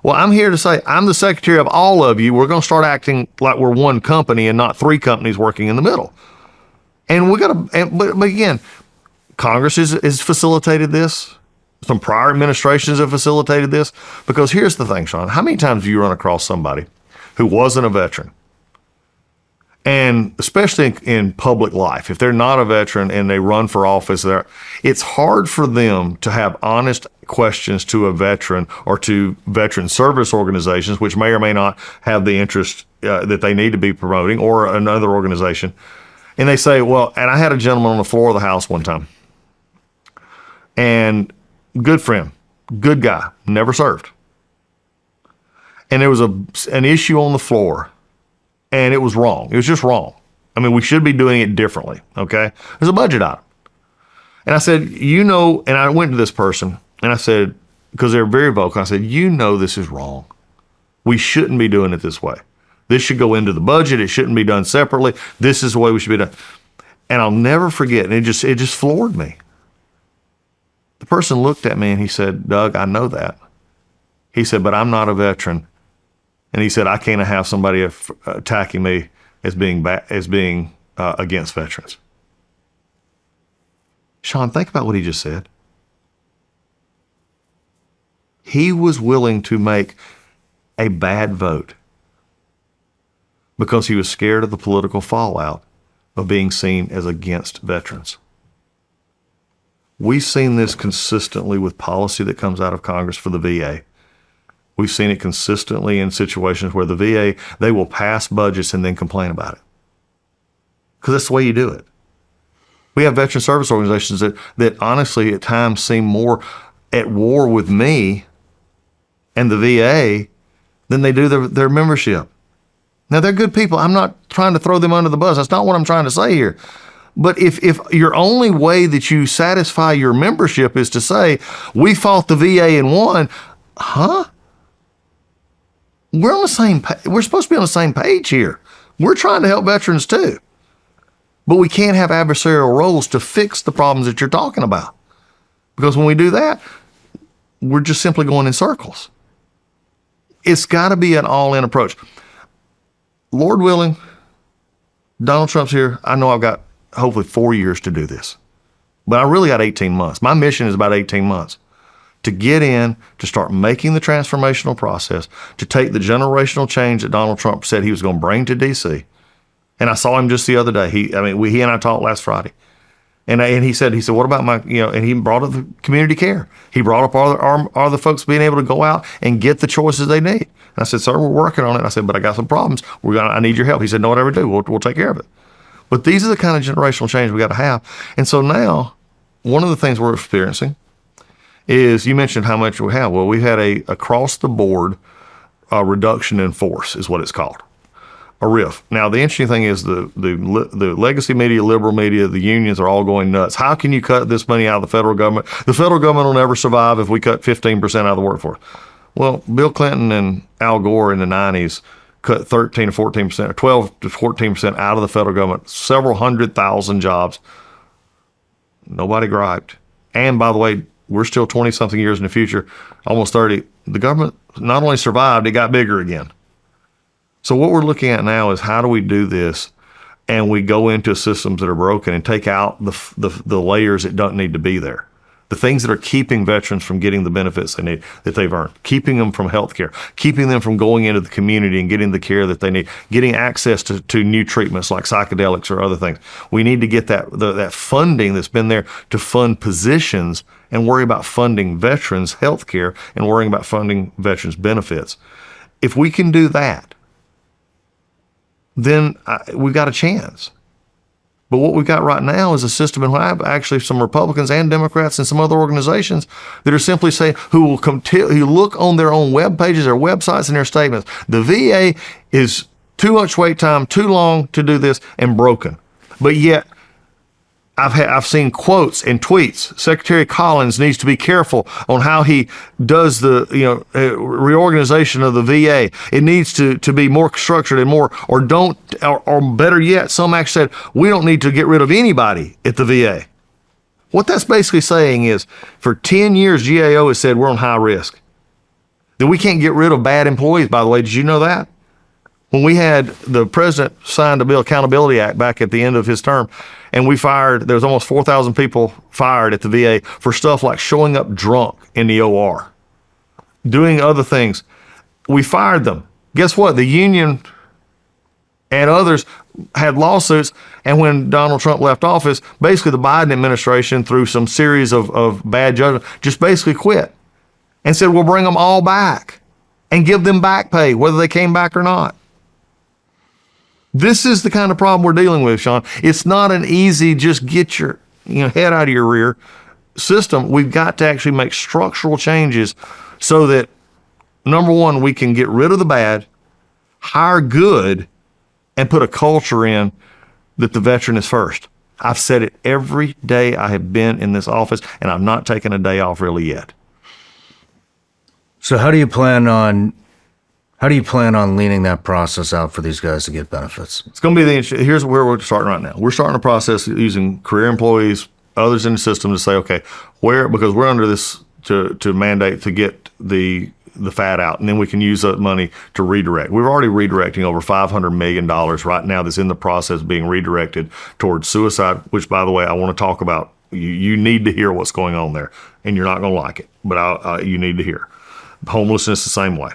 Well, I'm here to say I'm the secretary of all of you. We're going to start acting like we're one company and not three companies working in the middle. And we got to, but again, Congress has facilitated this. Some prior administrations have facilitated this. Because here's the thing, Shawn. How many times have you run across somebody who wasn't a veteran? And especially in public life, if they're not a veteran and they run for office, it's hard for them to have honest questions to a veteran or to veteran service organizations, which may or may not have the interest that they need to be promoting, or another organization. And they say, well, and I had a gentleman on the floor of the House one time, and good friend, good guy, never served. And there was an issue on the floor, and it was wrong. It was just wrong. I mean, we should be doing it differently, okay? There's a budget item. And I said, and I went to this person, and I said, because they're very vocal, I said, this is wrong. We shouldn't be doing it this way. This should go into the budget. It shouldn't be done separately. This is the way we should be done. And I'll never forget, and it just floored me. The person looked at me and he said, Doug, I know that. He said, but I'm not a veteran. And he said, I can't have somebody attacking me as being against veterans. Shawn, think about what he just said. He was willing to make a bad vote because he was scared of the political fallout of being seen as against veterans. We've seen this consistently with policy that comes out of Congress for the VA. We've seen it consistently in situations where the VA, they will pass budgets and then complain about it. Because that's the way you do it. We have veteran service organizations that honestly at times seem more at war with me and the VA than they do their membership. Now, they're good people. I'm not trying to throw them under the bus. That's not what I'm trying to say here. But if your only way that you satisfy your membership is to say, we fought the VA and won, we're on the same we're supposed to be on the same page here. We're trying to help veterans too. But we can't have adversarial roles to fix the problems that you're talking about. Because when we do that, we're just simply going in circles. It's got to be an all-in approach. Lord willing, Donald Trump's here. I know I've got hopefully 4 years to do this. But I really got 18 months. My mission is about 18 months to get in, to start making the transformational process, to take the generational change that Donald Trump said he was going to bring to D.C. And I saw him just the other day. He and I talked last Friday. And he said, what about my, and he brought up the community care. He brought up all the folks being able to go out and get the choices they need. And I said, sir, we're working on it. I said, but I got some problems. I need your help. He said, no, whatever do, we'll take care of it. But these are the kind of generational change we got to have. And so now, one of the things we're experiencing is, you mentioned how much we have. Well, we've had a across-the-board reduction in force is what it's called, a RIF. Now, the interesting thing is the legacy media, liberal media, the unions are all going nuts. How can you cut this money out of the federal government? The federal government will never survive if we cut 15% out of the workforce. Well, Bill Clinton and Al Gore in the 90s cut 13 to 14%, or 12 to 14% out of the federal government, several 100,000 jobs. Nobody griped. And by the way, we're still 20 something years in the future, almost 30. The government not only survived, it got bigger again. So what we're looking at now is how do we do this, and we go into systems that are broken and take out the layers that don't need to be there. The things that are keeping veterans from getting the benefits they need, that they've earned, keeping them from health care, keeping them from going into the community and getting the care that they need, getting access to new treatments like psychedelics or other things. We need to get that funding that's been there to fund positions and worry about funding veterans' health care and worrying about funding veterans' benefits. If we can do that, then we've got a chance. But what we've got right now is a system, and I have actually some Republicans and Democrats and some other organizations that are simply saying, who look on their own web pages, their websites, and their statements, the VA is too much wait time, too long to do this, and broken. But yet, I've seen quotes and tweets. Secretary Collins needs to be careful on how he does the reorganization of the VA. It needs to be more structured and more, or better yet, some actually said we don't need to get rid of anybody at the VA. What that's basically saying is, for 10 years, GAO has said we're on high risk. That we can't get rid of bad employees. By the way, did you know that? When the president signed the Bill Accountability Act back at the end of his term, and there was almost 4,000 people fired at the VA for stuff like showing up drunk in the OR, doing other things. We fired them. Guess what? The union and others had lawsuits, and when Donald Trump left office, basically the Biden administration, through some series of bad judgment, just basically quit and said, we'll bring them all back and give them back pay, whether they came back or not. This is the kind of problem we're dealing with, Shawn. It's not an easy just get your head out of your rear system. We've got to actually make structural changes so that, number one, we can get rid of the bad, hire good, and put a culture in that the veteran is first. I've said it every day I have been in this office, and I've not taken a day off really yet. So how do you plan on leaning that process out for these guys to get benefits? It's going to be here's where we're starting right now. We're starting a process using career employees, others in the system, to say, okay, because we're under this to mandate to get the fat out, and then we can use that money to redirect. We're already redirecting over $500 million right now that's in the process of being redirected towards suicide, which, by the way, I want to talk about. You need to hear what's going on there, and you're not going to like it, but you need to hear. Homelessness the same way.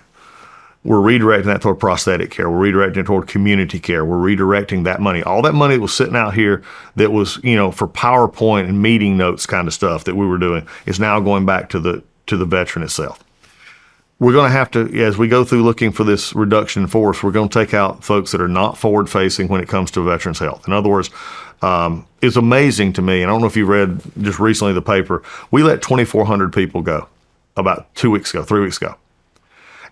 We're redirecting that toward prosthetic care. We're redirecting it toward community care. We're redirecting that money. All that money that was sitting out here that was, for PowerPoint and meeting notes kind of stuff that we were doing is now going back to the veteran itself. We're going to have to, as we go through looking for this reduction in force, we're going to take out folks that are not forward-facing when it comes to veterans' health. In other words, it's amazing to me, and I don't know if you read just recently the paper, we let 2,400 people go about 3 weeks ago.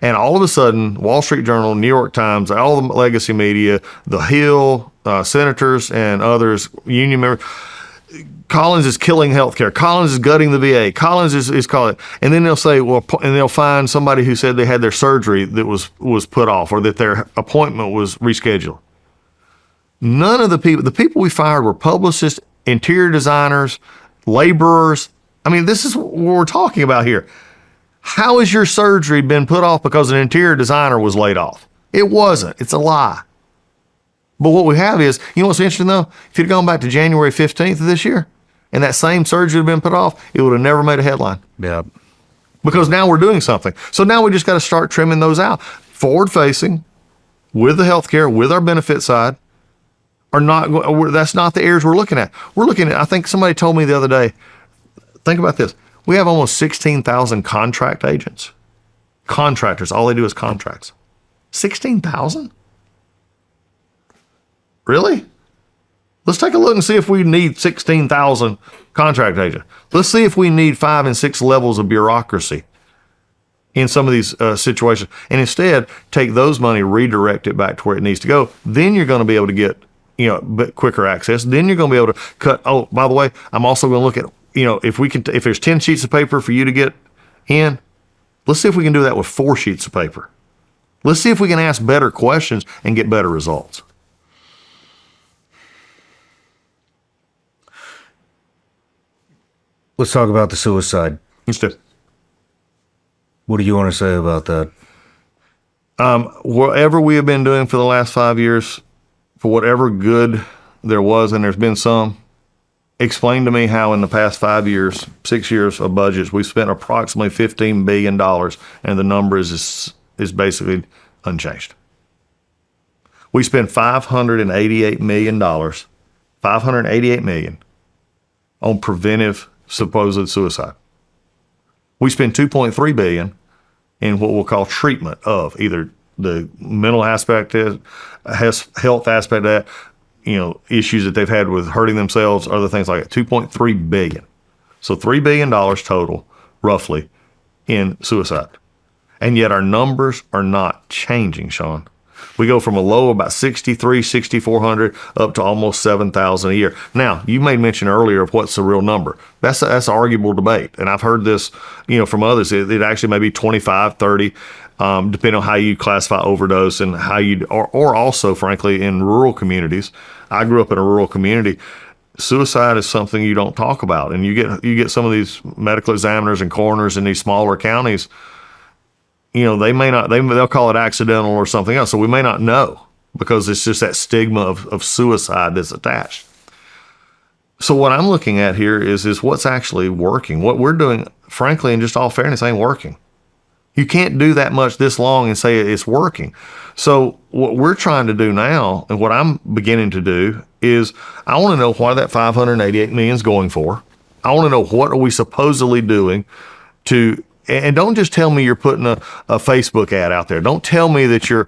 And all of a sudden, Wall Street Journal, New York Times, all the legacy media, the Hill, senators and others, union members, Collins is killing healthcare. Collins is gutting the VA. Collins is calling it. And then they'll say, and they'll find somebody who said they had their surgery that was put off, or that their appointment was rescheduled. None of the people we fired were publicists, interior designers, laborers. I mean, this is what we're talking about here. How has your surgery been put off because an interior designer was laid off? It wasn't. It's a lie. But what we have is, what's interesting though? If you'd gone back to January 15th of this year and that same surgery had been put off, it would have never made a headline. Yeah. Because now we're doing something. So now we just got to start trimming those out. Forward facing, with the healthcare, with our benefit side, that's not the areas we're looking at. We're looking at, I think somebody told me the other day, think about this. We have almost 16,000 contract agents. Contractors, all they do is contracts. 16,000? Really? Let's take a look and see if we need 16,000 contract agents. Let's see if we need 5 and 6 levels of bureaucracy in some of these situations. And instead, take those money, redirect it back to where it needs to go. Then you're going to be able to get, bit quicker access. Then you're going to be able to cut. Oh, by the way, I'm also going to look at, if there's 10 sheets of paper for you to get in, let's see if we can do that with 4 sheets of paper. Let's see if we can ask better questions and get better results. Let's talk about the suicide What do you want to say about that? Whatever we have been doing for the last 5 years, for whatever good there was, and there's been some, explain to me how in the past 5 years, 6 years of budgets, we spent approximately $15 billion, and the number is basically unchanged. We spent $588 million, $588 million on preventive supposed suicide. We spend $2.3 billion in what we'll call treatment of either the mental aspect, health aspect of that, issues that they've had with hurting themselves, other things like that. $2.3 billion. So $3 billion total, roughly, in suicide. And yet our numbers are not changing, Shawn. We go from a low of about 6,400 up to almost 7,000 a year. Now, you made mention earlier of what's the real number. That's an arguable debate. And I've heard this, from others. It actually may be 25, 30, depending on how you classify overdose and how or also, frankly, in rural communities. I grew up in a rural community. Suicide is something you don't talk about. And you get some of these medical examiners and coroners in these smaller counties, they may not, they'll call it accidental or something else. So we may not know because it's just that stigma of suicide that's attached. So what I'm looking at here is what's actually working. What we're doing, frankly, in just all fairness, ain't working. You can't do that much this long and say it's working. So what we're trying to do now, and what I'm beginning to do, is I want to know what that $588 million is going for. I want to know what are we supposedly doing to. And don't just tell me you're putting a Facebook ad out there. Don't tell me that you're,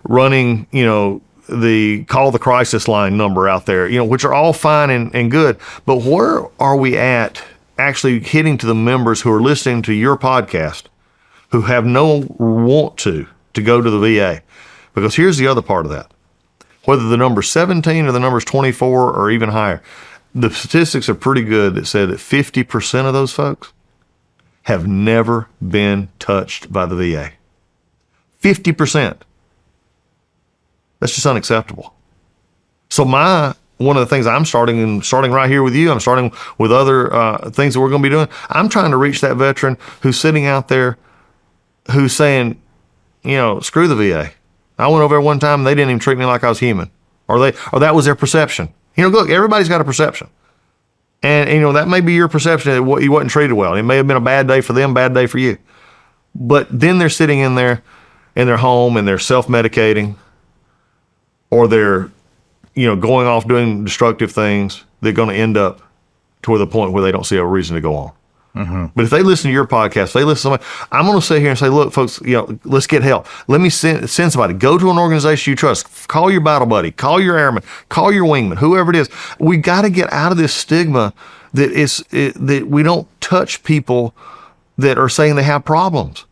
running, the call the crisis line number out there, which are all fine and good. But where are we at actually hitting to the members who are listening to your podcast, who have no want to go to the VA? Because here's the other part of that. Whether the number's 17 or the number's 24 or even higher, the statistics are pretty good that said that 50% of those folks have never been touched by the VA. 50%. That's just unacceptable. So one of the things I'm starting right here with you, I'm starting with other things that we're going to be doing. I'm trying to reach that veteran who's sitting out there who's saying, screw the VA. I went over there one time and they didn't even treat me like I was human. Or that was their perception. Look, everybody's got a perception. And, that may be your perception that you wasn't treated well. It may have been a bad day for them, bad day for you. But then they're sitting in their home and they're self-medicating, or they're, going off doing destructive things. They're going to end up to the point where they don't see a reason to go on. Mm-hmm. But if they listen to your podcast, if they listen to somebody, I'm going to sit here and say, look, folks, let's get help. Let me send somebody. Go to an organization you trust. Call your battle buddy. Call your airman. Call your wingman. Whoever it is. We got to get out of this stigma that we don't touch people that are saying they have problems.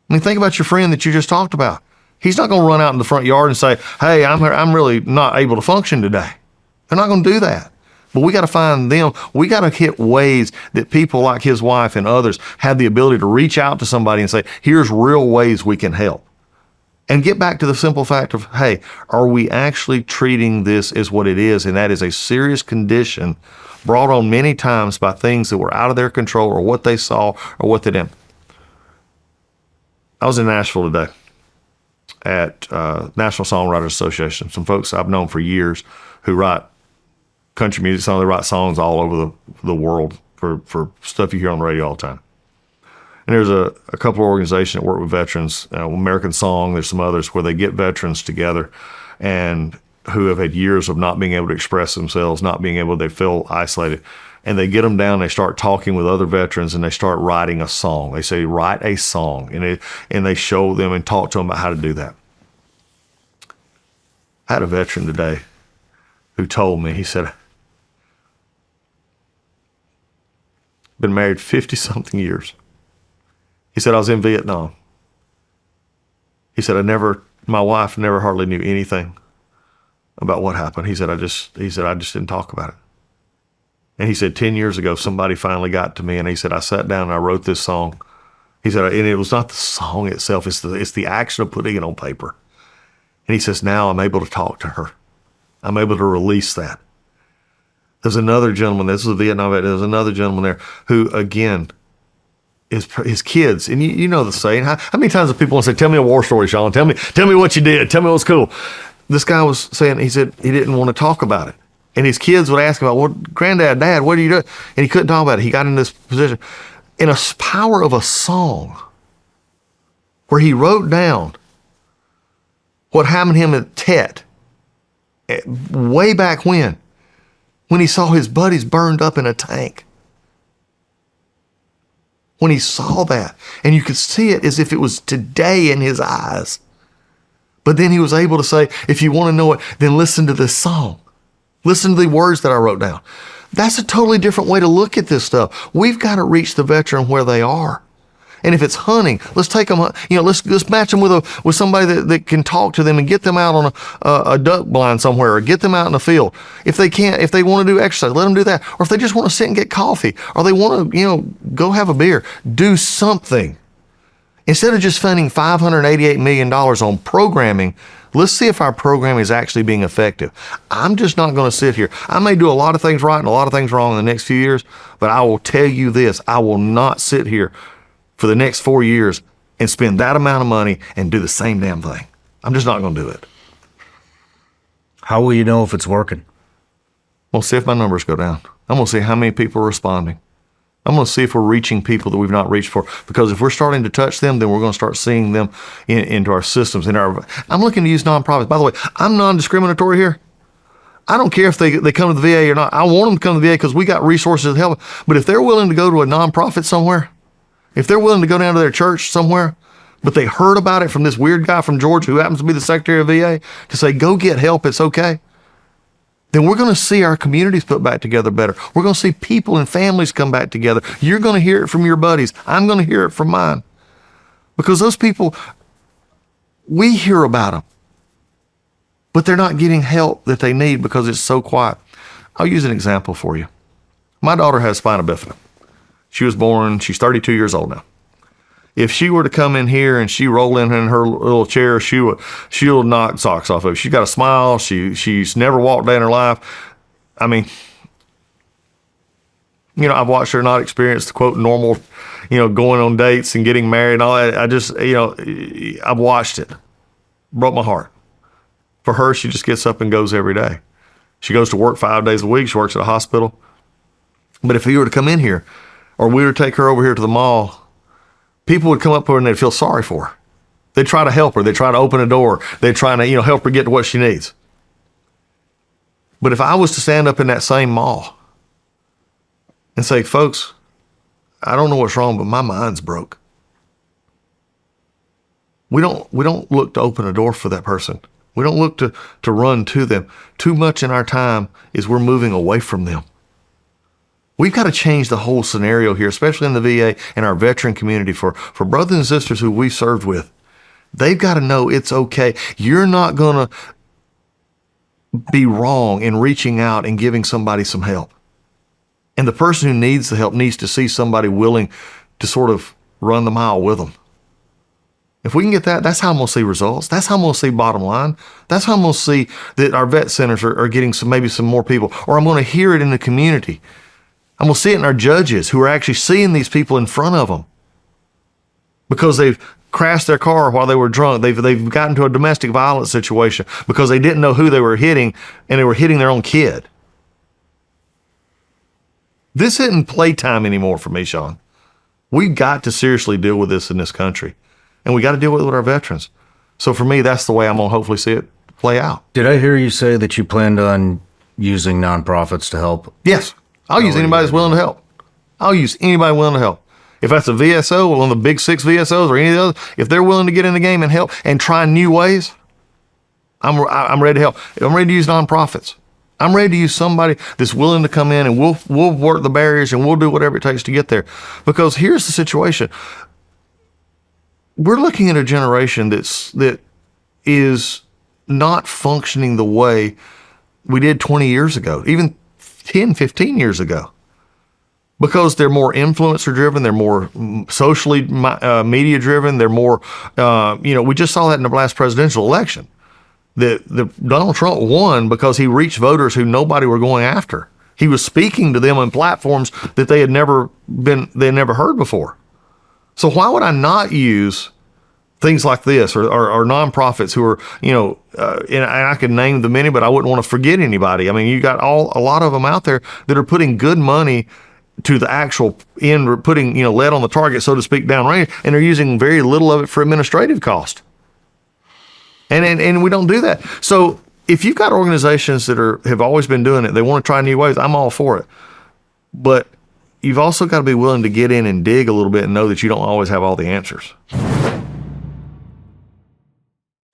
I mean, think about your friend that you just talked about. He's not going to run out in the front yard and say, hey, I'm really not able to function today. They're not going to do that. But we got to find them. We got to hit ways that people like his wife and others have the ability to reach out to somebody and say, here's real ways we can help. And get back to the simple fact of, hey, are we actually treating this as what it is? And that is a serious condition brought on many times by things that were out of their control, or what they saw, or what they did. I was in Nashville today at National Songwriters Association. Some folks I've known for years who write country music songs. They write songs all over the world for stuff you hear on the radio all the time. And there's a couple of organizations that work with veterans, American Song, there's some others, where they get veterans together and who have had years of not being able to express themselves, they feel isolated. And they get them down, they start talking with other veterans, and they start writing a song. They say, write a song. And they show them and talk to them about how to do that. I had a veteran today who told me, he said, been married 50-something years. He said, I was in Vietnam. He said, my wife never hardly knew anything about what happened. He said, I just didn't talk about it. And he said, 10 years ago, somebody finally got to me, and he said, I sat down and I wrote this song. He said, and it was not the song itself, it's the action of putting it on paper. And he says, now I'm able to talk to her. I'm able to release that. There's another gentleman, this was a Vietnam vet, there's another gentleman there who, again, his kids. And you know the saying, how many times do people want to say, tell me a war story, Shawn, tell me what you did, tell me what's cool. This guy was saying, he said he didn't want to talk about it. And his kids would ask him, well, granddad, dad, what are you doing? And he couldn't talk about it. He got in this position in a power of a song where he wrote down what happened to him at Tet way back when he saw his buddies burned up in a tank. When he saw that, and you could see it as if it was today in his eyes. But then he was able to say, if you want to know it, then listen to this song. Listen to the words that I wrote down. That's a totally different way to look at this stuff. We've got to reach the veteran where they are. And if it's hunting, let's take them, let's match them with somebody that can talk to them and get them out on a duck blind somewhere, or get them out in the field. If they want to do exercise, let them do that. Or if they just want to sit and get coffee, or they want to, go have a beer, do something. Instead of just spending $588 million on programming, let's see if our programming is actually being effective. I'm just not going to sit here. I may do a lot of things right and a lot of things wrong in the next few years, but I will tell you this, I will not sit here for the next 4 years and spend that amount of money and do the same damn thing. I'm just not going to do it. How will you know if it's working? We'll see if my numbers go down. I'm going to see how many people are responding. I'm going to see if we're reaching people that we've not reached for. Because if we're starting to touch them, then we're going to start seeing them into our systems. I'm looking to use nonprofits. By the way, I'm non-discriminatory here. I don't care if they come to the VA or not. I want them to come to the VA because we got resources to help them. But if they're willing to go to a nonprofit somewhere, if they're willing to go down to their church somewhere, but they heard about it from this weird guy from Georgia who happens to be the secretary of VA to say, go get help, it's okay, then we're going to see our communities put back together better. We're going to see people and families come back together. You're going to hear it from your buddies. I'm going to hear it from mine. Because those people, we hear about them, but they're not getting help that they need because it's so quiet. I'll use an example for you. My daughter has spina bifida. She was born, she's 32 years old now. If she were to come in here and she roll in her little chair, she'll knock socks off of it. She's got a smile. She's never walked day in her life. I mean, I've watched her not experience the quote normal, going on dates and getting married and all that. I just, I've watched it. Broke my heart. For her, she just gets up and goes every day. She goes to work 5 days a week. She works at a hospital. But if you were to come in here, or we were to take her over here to the mall, people would come up to her and they'd feel sorry for her. They'd try to help her. They'd try to open a door. They'd try to, help her get to what she needs. But if I was to stand up in that same mall and say, folks, I don't know what's wrong, but my mind's broke. We don't look to open a door for that person. We don't look to run to them. Too much in our time is we're moving away from them. We've got to change the whole scenario here, especially in the VA and our veteran community for brothers and sisters who we've served with. They've got to know it's okay. You're not going to be wrong in reaching out and giving somebody some help. And the person who needs the help needs to see somebody willing to sort of run the mile with them. If we can get that, that's how I'm going to see results. That's how I'm going to see bottom line. That's how I'm going to see that our vet centers are getting maybe some more people, or I'm going to hear it in the community. I'm going to see it in our judges who are actually seeing these people in front of them because they've crashed their car while they were drunk. They've gotten to a domestic violence situation because they didn't know who they were hitting, and they were hitting their own kid. This isn't playtime anymore for me, Shawn. We've got to seriously deal with this in this country, and we got to deal with it with our veterans. So for me, that's the way I'm going to hopefully see it play out. Did I hear you say that you planned on using nonprofits to help? Yes. I'll use anybody that's willing to help. I'll use anybody willing to help. If that's a VSO, one of the big 6 VSOs or any of the others, if they're willing to get in the game and help and try new ways, I'm ready to help. I'm ready to use nonprofits. I'm ready to use somebody that's willing to come in, and we'll work the barriers and we'll do whatever it takes to get there. Because here's the situation. We're looking at a generation that is not functioning the way we did 20 years ago, even 10, 15 years ago, because they're more influencer driven. They're more socially media driven. They're more, we just saw that in the last presidential election, that Donald Trump won because he reached voters who nobody were going after. He was speaking to them on platforms that they had never heard before. So why would I not use things like this, or nonprofits who are, and I could name the many, but I wouldn't want to forget anybody. I mean, you got a lot of them out there that are putting good money to the actual end, putting, lead on the target, so to speak, downrange, and they're using very little of it for administrative cost. And we don't do that. So if you've got organizations that have always been doing it, they want to try new ways, I'm all for it. But you've also got to be willing to get in and dig a little bit and know that you don't always have all the answers.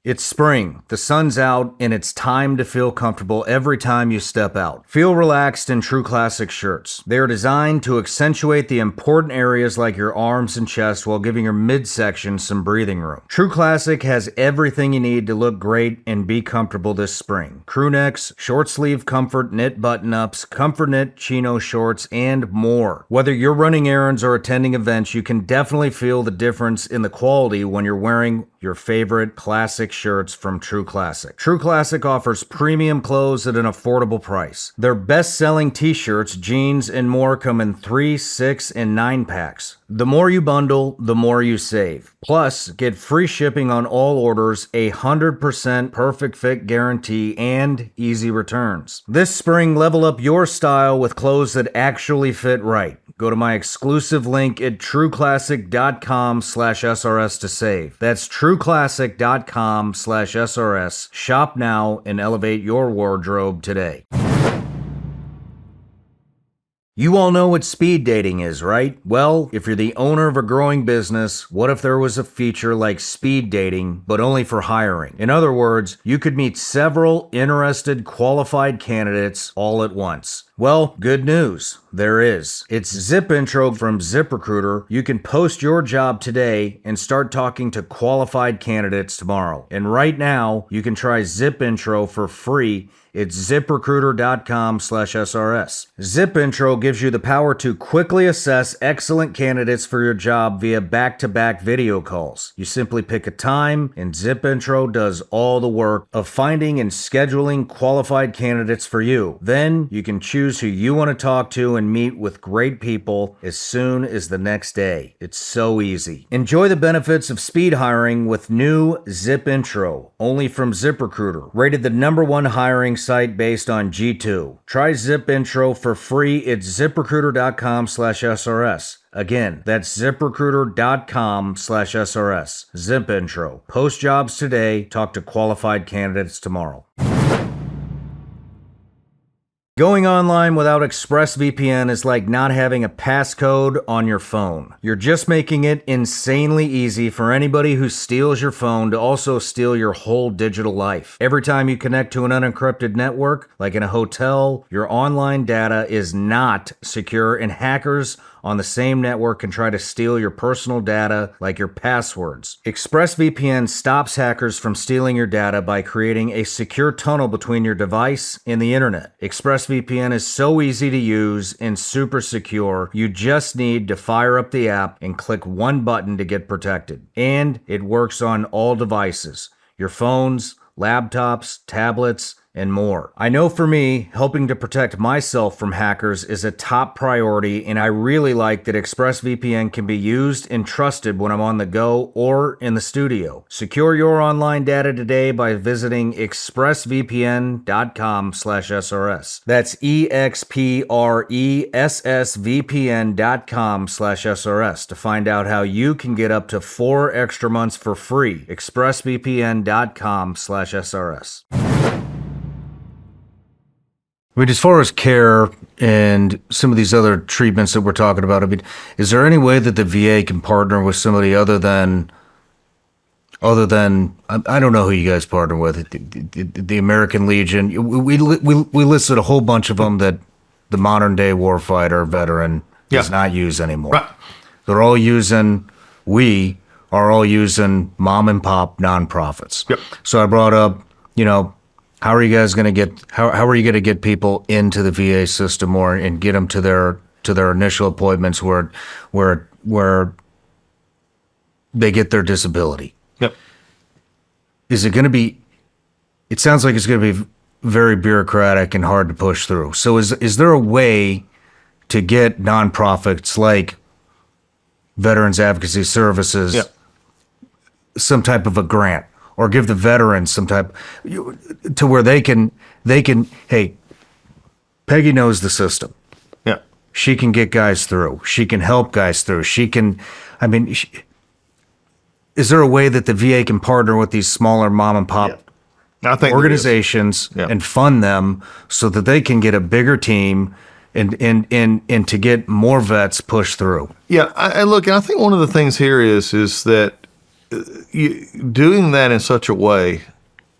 It's spring, the sun's out, and it's time to feel comfortable every time you step out. Feel relaxed in True Classic shirts. They are designed to accentuate the important areas like your arms and chest while giving your midsection some breathing room. True Classic has everything you need to look great and be comfortable this spring. Crew necks, short sleeve comfort knit button-ups, comfort knit chino shorts, and more. Whether you're running errands or attending events, you can definitely feel the difference in the quality when you're wearing your favorite classic shirts from True Classic. True Classic offers premium clothes at an affordable price. Their best-selling t-shirts, jeans, and more come in 3, 6, and 9 packs. The more you bundle, the more you save. Plus, get free shipping on all orders, 100% perfect fit guarantee, and easy returns. This spring, level up your style with clothes that actually fit right. Go to my exclusive link at trueclassic.com/SRS to save. That's trueclassic.com/SRS. Shop now and elevate your wardrobe today. You all know what speed dating is, right? Well, if you're the owner of a growing business, what if there was a feature like speed dating, but only for hiring? In other words, you could meet several interested, qualified candidates all at once. Well, good news. There is. It's Zip Intro from ZipRecruiter. You can post your job today and start talking to qualified candidates tomorrow. And right now, you can try Zip Intro for free. It's ziprecruiter.com/SRS. Zip Intro gives you the power to quickly assess excellent candidates for your job via back-to-back video calls. You simply pick a time, and Zip Intro does all the work of finding and scheduling qualified candidates for you. Then you can choose who you want to talk to and meet with great people as soon as the next day. It's so easy. Enjoy the benefits of speed hiring with new Zip Intro, only from ZipRecruiter, rated the #1 hiring site based on G2. Try Zip Intro for free at ziprecruiter.com/SRS. Again, that's ziprecruiter.com/SRS. Zip Intro. Post jobs today. Talk to qualified candidates tomorrow. Going online without ExpressVPN is like not having a passcode on your phone. You're just making it insanely easy for anybody who steals your phone to also steal your whole digital life. Every time you connect to an unencrypted network, like in a hotel, your online data is not secure, and hackers on the same network can try to steal your personal data, like your passwords. ExpressVPN stops hackers from stealing your data by creating a secure tunnel between your device and the internet. ExpressVPN is so easy to use and super secure, you just need to fire up the app and click one button to get protected. And it works on all devices, your phones, laptops, tablets, and more. I know for me, helping to protect myself from hackers is a top priority, and I really like that ExpressVPN can be used and trusted when I'm on the go or in the studio. Secure your online data today by visiting expressvpn.com/SRS. That's expressvpn.com/SRS to find out how you can get up to 4 extra months for free. expressvpn.com/SRS. I mean, as far as care and some of these other treatments that we're talking about, I mean, is there any way that the VA can partner with somebody other than I don't know who you guys partner with, the American Legion? We listed a whole bunch of them that the modern day warfighter veteran does not use anymore. Right. They're all using. We are all using mom and pop nonprofits. Yep. So I brought up, how are you guys going to get? How are you going to get people into the VA system more and get them to their initial appointments where they get their disability? Yep. Is it going to be? It sounds like it's going to be very bureaucratic and hard to push through. So is there a way to get nonprofits like Veterans Advocacy Services Yeah. some type of a grant, or give the veterans some type to where they can, hey, Peggy knows the system. Yeah. She can get guys through. She can help guys through. She can, I mean, is there a way that the VA can partner with these smaller mom and pop I think organizations and fund them so that they can get a bigger team and to get more vets pushed through? Yeah, and look, and I think one of the things here is that doing that in such a way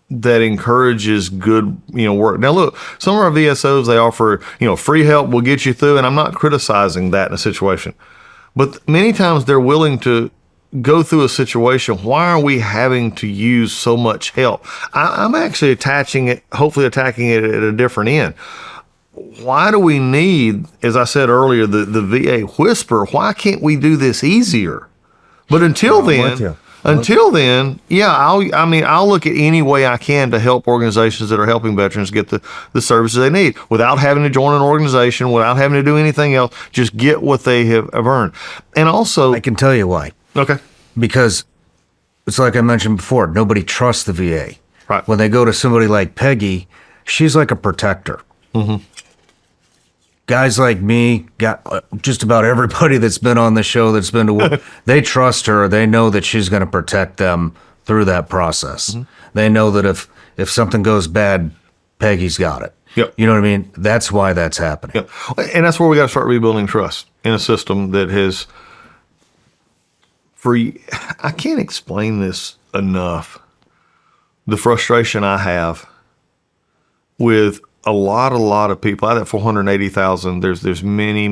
that encourages good, work. Now, look, some of our VSOs, they offer, free help will get you through, and I'm not criticizing that in a situation. But many times they're willing to go through a situation. Why are we having to use so much help? I'm actually hopefully attacking it at a different end. Why do we need, as I said earlier, the VA whisper? Why can't we do this easier? But until then, I'll look at any way I can to help organizations that are helping veterans get the services they need without having to join an organization, without having to do anything else. Just get what they have earned. And also, I can tell you why. Okay. Because it's like I mentioned before, nobody trusts the VA. Right. When they go to somebody like Peggy, she's like a protector. Mm-hmm. Guys like me, just about everybody that's been on the show that's been to work, they trust her. They know that she's going to protect them through that process. Mm-hmm. They know that if something goes bad, Peggy's got it. Yep. You know what I mean? That's why that's happening. Yep. And that's where we got to start rebuilding trust in a system that has, I can't explain this enough, the frustration I have with a lot of people. Out of that 480,000, there's many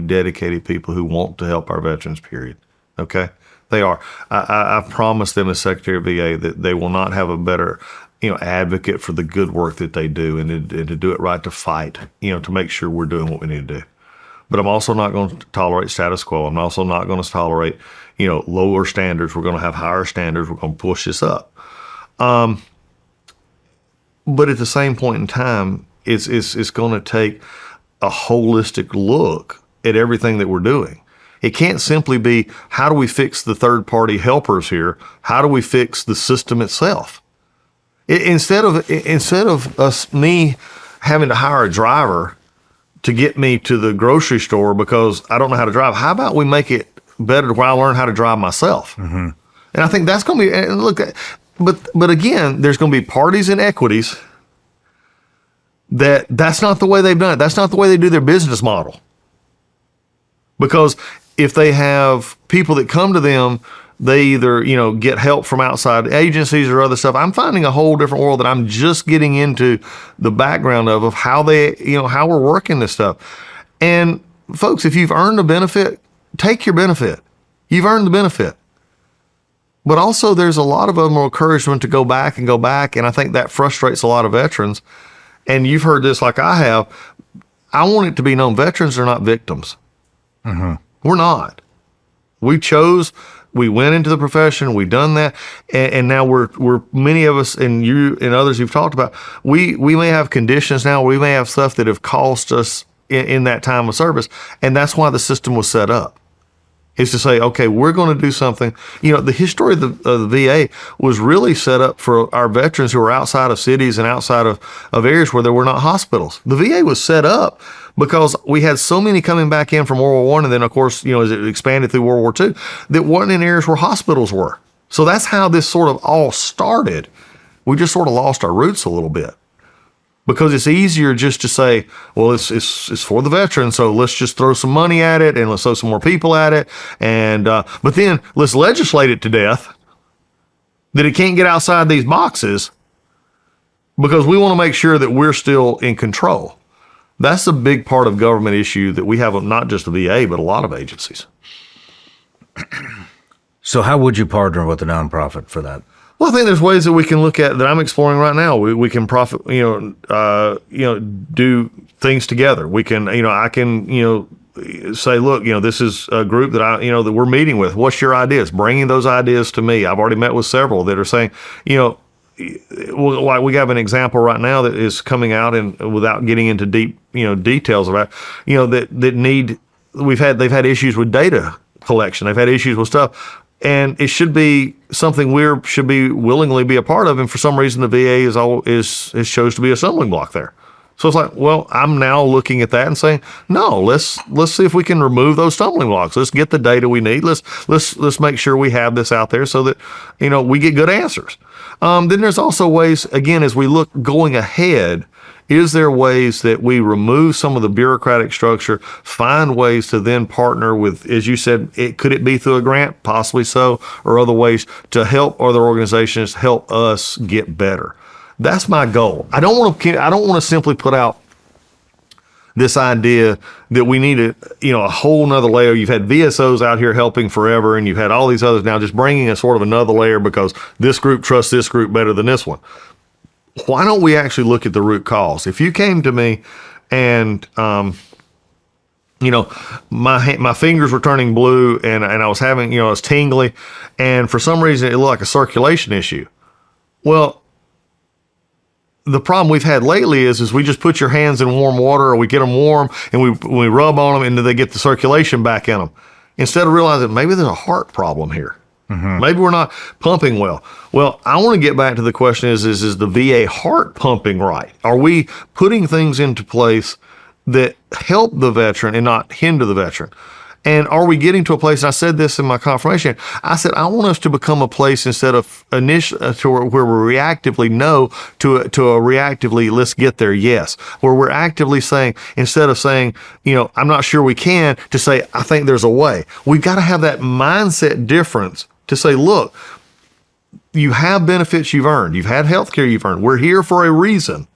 dedicated people who want to help our veterans, period. Okay? They are. I promised them as Secretary of VA that they will not have a better, advocate for the good work that they do and to do it right, to fight, to make sure we're doing what we need to do. But I'm also not going to tolerate status quo. I'm also not going to tolerate, lower standards. We're going to have higher standards. We're going to push this up. But at the same point in time, it's going to take a holistic look at everything that we're doing. It can't simply be, how do we fix the third-party helpers here? How do we fix the system itself? Instead of me having to hire a driver to get me to the grocery store because I don't know how to drive, how about we make it better where I learn how to drive myself? Mm-hmm. And I think that's going to be, and look, but again, there's going to be parties and equities that's not the way they've done it. That's not the way they do their business model. Because if they have people that come to them, they either, get help from outside agencies or other stuff. I'm finding a whole different world that I'm just getting into the background of how they, how we're working this stuff. And folks, if you've earned a benefit, take your benefit. You've earned the benefit. But also there's a lot of them encouragement to go back. And I think that frustrates a lot of veterans. And you've heard this like I have. I want it to be known, veterans are not victims. Mm-hmm. We're not. We went into the profession, we've done that, and now we're many of us, and you and others you've talked about, we may have conditions now, we may have stuff that have cost us in that time of service, and that's why the system was set up. Is to say, okay, we're going to do something. The history of the VA was really set up for our veterans who are outside of cities and outside of areas where there were not hospitals. The VA was set up because we had so many coming back in from World War I, and then, of course, as it expanded through World War II, that weren't in areas where hospitals were. So that's how this sort of all started. We just sort of lost our roots a little bit. Because it's easier just to say, well, it's for the veterans, so let's just throw some money at it and let's throw some more people at it, and but then let's legislate it to death that it can't get outside these boxes because we want to make sure that we're still in control. That's a big part of government issue that we have, not just the VA, but a lot of agencies. So how would you partner with a nonprofit for that? Well, I think there's ways that we can look at that I'm exploring right now. We can profit, do things together. We can, I can, say, look, this is a group that that we're meeting with. What's your ideas? Bringing those ideas to me. I've already met with several that are saying, we have an example right now that is coming out, and without getting into deep, details about, they've had issues with data collection. They've had issues with stuff. And it should be something should be willingly be a part of. And for some reason, the VA is chose to be a stumbling block there. So it's like, well, I'm now looking at that and saying, no, let's see if we can remove those stumbling blocks. Let's get the data we need. Let's make sure we have this out there so that, we get good answers. Then there's also ways, again, as we look going ahead, is there ways that we remove some of the bureaucratic structure, find ways to then partner with, as you said, could it be through a grant? Possibly so, or other ways to help other organizations help us get better. That's my goal. I don't want to simply put out this idea that we need a whole nother layer. You've had VSOs out here helping forever, and you've had all these others now just bringing a sort of another layer because this group trusts this group better than this one. Why don't we actually look at the root cause? If you came to me and, my fingers were turning blue and I was having, I was tingly, and for some reason it looked like a circulation issue. Well, the problem we've had lately is we just put your hands in warm water, or we get them warm and we rub on them and then they get the circulation back in them. Instead of realizing maybe there's a heart problem here. Mm-hmm. Maybe we're not pumping well. Well, I want to get back to the question is the VA heart pumping right? Are we putting things into place that help the veteran and not hinder the veteran? And are we getting to a place, and I said this in my confirmation, I said, I want us to become a place instead of to where we reactively no to a reactively, let's get there, yes. Where we're actively saying, instead of saying, I'm not sure we can, to say, I think there's a way. We've got to have that mindset difference to say, look, you have benefits you've earned. You've had health care you've earned. We're here for a reason.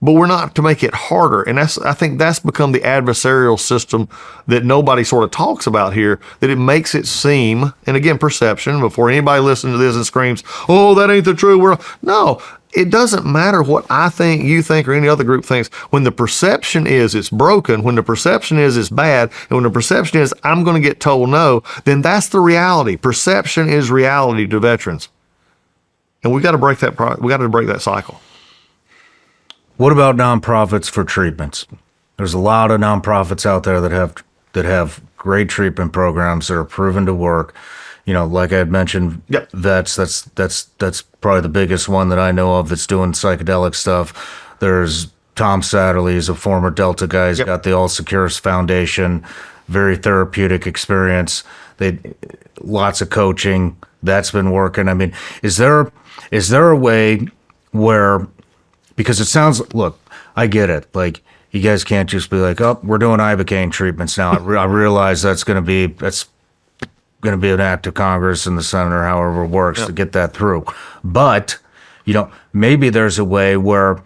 But we're not to make it harder. And I think that's become the adversarial system that nobody sort of talks about here, that it makes it seem, and again, perception, before anybody listens to this and screams, oh, that ain't the truth. No, it doesn't matter what I think, you think, or any other group thinks. When the perception is it's broken, when the perception is it's bad, and when the perception is I'm going to get told no, then that's the reality. Perception is reality to veterans. And we got to break that cycle. What about nonprofits for treatments? There's a lot of nonprofits out there that have great treatment programs that are proven to work. Like I had mentioned, yep. Vets. That's probably the biggest one that I know of that's doing psychedelic stuff. There's Tom Satterley, he's a former Delta guy. He's got the All Secures Foundation, very therapeutic experience. Lots of coaching that's been working. I mean, is there a way where? Because it sounds, look, I get it. Like, you guys can't just be like, oh, we're doing Ibogaine treatments now. I realize that's going to be an act of Congress and the Senate or however it works to get that through. But, maybe there's a way where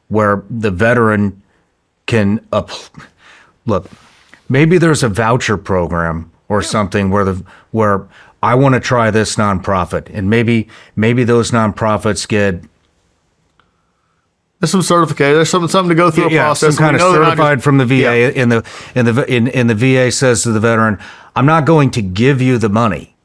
the veteran can, look, maybe there's a voucher program or something where I want to try this nonprofit, and maybe those nonprofits get, there's some certification. There's something to go through a process. Some kind of certified from the VA, and the VA says to the veteran, "I'm not going to give you the money,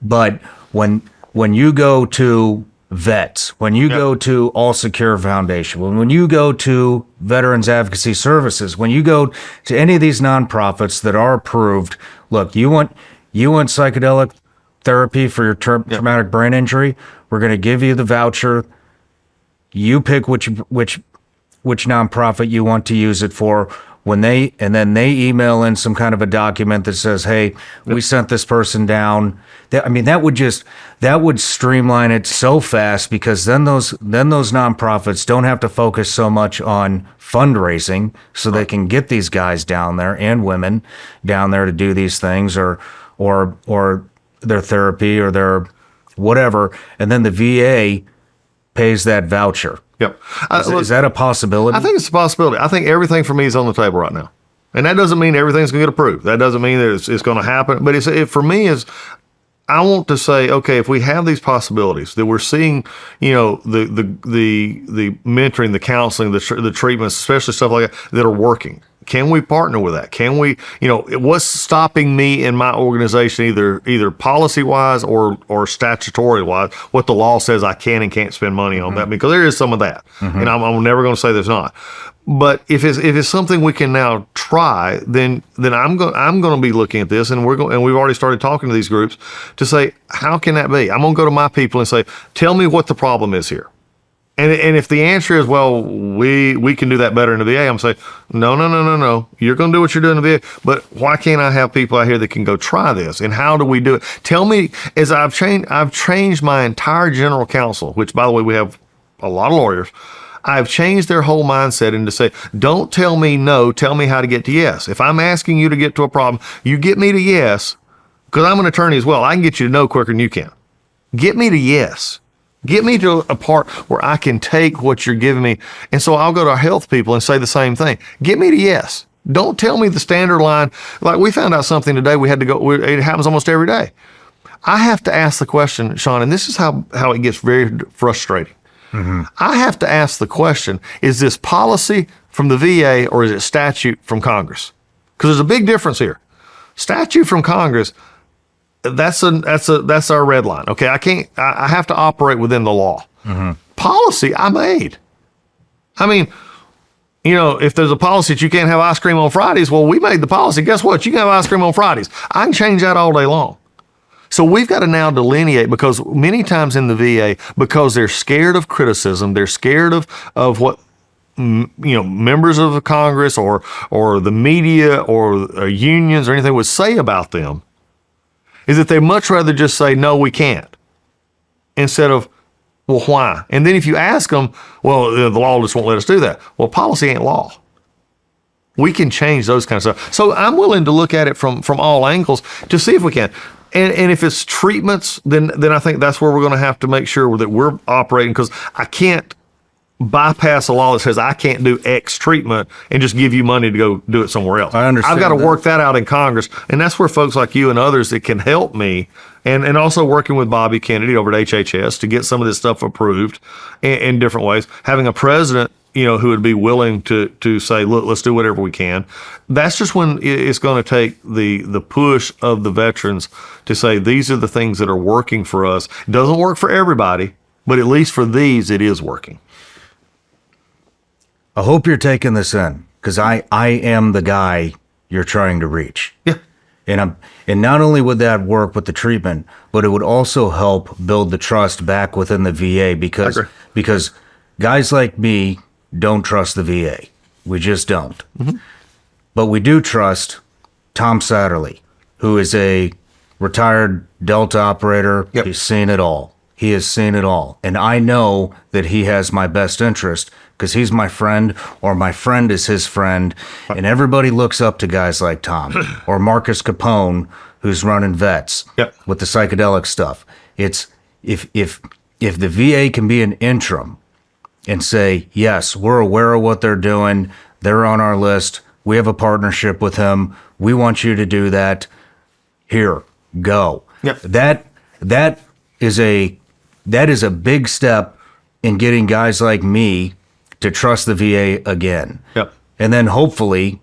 but when you go to Vets, when you go to All Secure Foundation, when you go to Veterans Advocacy Services, when you go to any of these nonprofits that are approved, look, you want psychedelic therapy for your traumatic brain injury, we're going to give you the voucher." You pick which nonprofit you want to use it for. And then they email in some kind of a document that says, "Hey, we sent this person down." That would streamline it so fast, because then those nonprofits don't have to focus so much on fundraising, so they can get these guys down there and women down there to do these things or their therapy or their whatever, and then the VA pays that voucher. Yep. Is that a possibility? I think it's a possibility. I think everything for me is on the table right now. And that doesn't mean everything's going to get approved. That doesn't mean that it's going to happen. But for me, I want to say, okay, if we have these possibilities that we're seeing, the mentoring, the counseling, the treatments, especially stuff like that are working. Can we partner with that? Can we, what's stopping me in my organization, either policy wise or statutory wise, what the law says I can and can't spend money on that? Because there is some of that. And I'm never going to say there's not. But if it's something we can now try, then I'm going to be looking at this, and we've already started talking to these groups to say, how can that be? I'm going to go to my people and say, tell me what the problem is here. And if the answer is, well, we can do that better in the VA, I'm saying, no. You're going to do what you're doing in the VA, but why can't I have people out here that can go try this? And how do we do it? Tell me, as I've changed my entire general counsel, which, by the way, we have a lot of lawyers. I've changed their whole mindset into say, don't tell me no, tell me how to get to yes. If I'm asking you to get to a problem, you get me to yes, because I'm an attorney as well. I can get you to no quicker than you can. Get me to yes. Get me to a part where I can take what you're giving me. And so I'll go to our health people and say the same thing. Get me to yes. Don't tell me the standard line. Like we found out something today, we had to go, it happens almost every day. I have to ask the question, Shawn, and this is how it gets very frustrating. I have to ask the question, is this policy from the VA or is it statute from Congress? Because there's a big difference here. Statute from Congress, that's our red line. Okay, I have to operate within the law. Policy I made. I mean, if there's a policy that you can't have ice cream on Fridays, well, we made the policy. Guess what? You can have ice cream on Fridays. I can change that all day long. So we've got to now delineate, because many times in the VA, because they're scared of criticism, they're scared of what members of the Congress or the media or unions or anything would say about them, is that they much rather just say, no, we can't, instead of, well, why? And then if you ask them, well, the law just won't let us do that. Well, policy ain't law. We can change those kinds of stuff. So I'm willing to look at it from all angles to see if we can. And if it's treatments, then I think that's where we're going to have to make sure that we're operating, because I can't bypass a law that says I can't do X treatment and just give you money to go do it somewhere else. I understand. I've got to work that out in Congress, and that's where folks like you and others that can help me, and also working with Bobby Kennedy over at HHS to get some of this stuff approved in different ways. Having a president, who would be willing to say, look, let's do whatever we can. That's just when it's going to take the push of the veterans to say, these are the things that are working for us. It doesn't work for everybody, but at least for these, it is working. I hope you're taking this in, because I am the guy you're trying to reach. Yeah. And not only would that work with the treatment, but it would also help build the trust back within the VA, because guys like me don't trust the VA. We just don't. But we do trust Tom Satterley, who is a retired Delta operator. Yep. He's seen it all. He has seen it all. And I know that he has my best interest, because he's my friend, or my friend is his friend. And everybody looks up to guys like Tom or Marcus Capone, who's running vets with the psychedelic stuff. It's if the VA can be an interim and say, yes, we're aware of what they're doing. They're on our list. We have a partnership with him. We want you to do that. Here, go. Yep. That is a big step in getting guys like me to trust the VA again. Yep. And then hopefully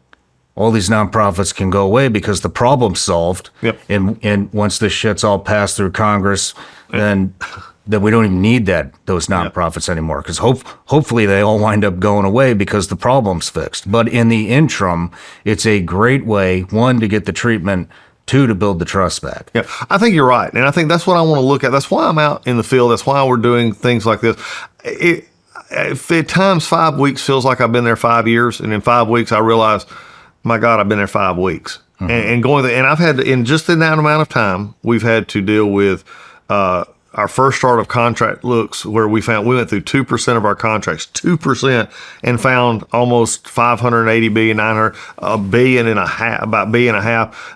all these nonprofits can go away, because the problem's solved. Yep. And once this shit's all passed through Congress, then we don't even need those nonprofits anymore, because hopefully they all wind up going away because the problem's fixed. But in the interim, it's a great way, one, to get the treatment, two, to build the trust back. Yeah, I think you're right. And I think that's what I want to look at. That's why I'm out in the field. That's why we're doing things like this. If at times 5 weeks feels like I've been there 5 years, and in 5 weeks I realize, my God, I've been there 5 weeks. And going there, and I've had to, in just in that amount of time, we've had to deal with our first start of contract looks, where we went through 2% of our contracts, 2%, and found almost 580 billion, 900, $1.5 billion, about $1.5 billion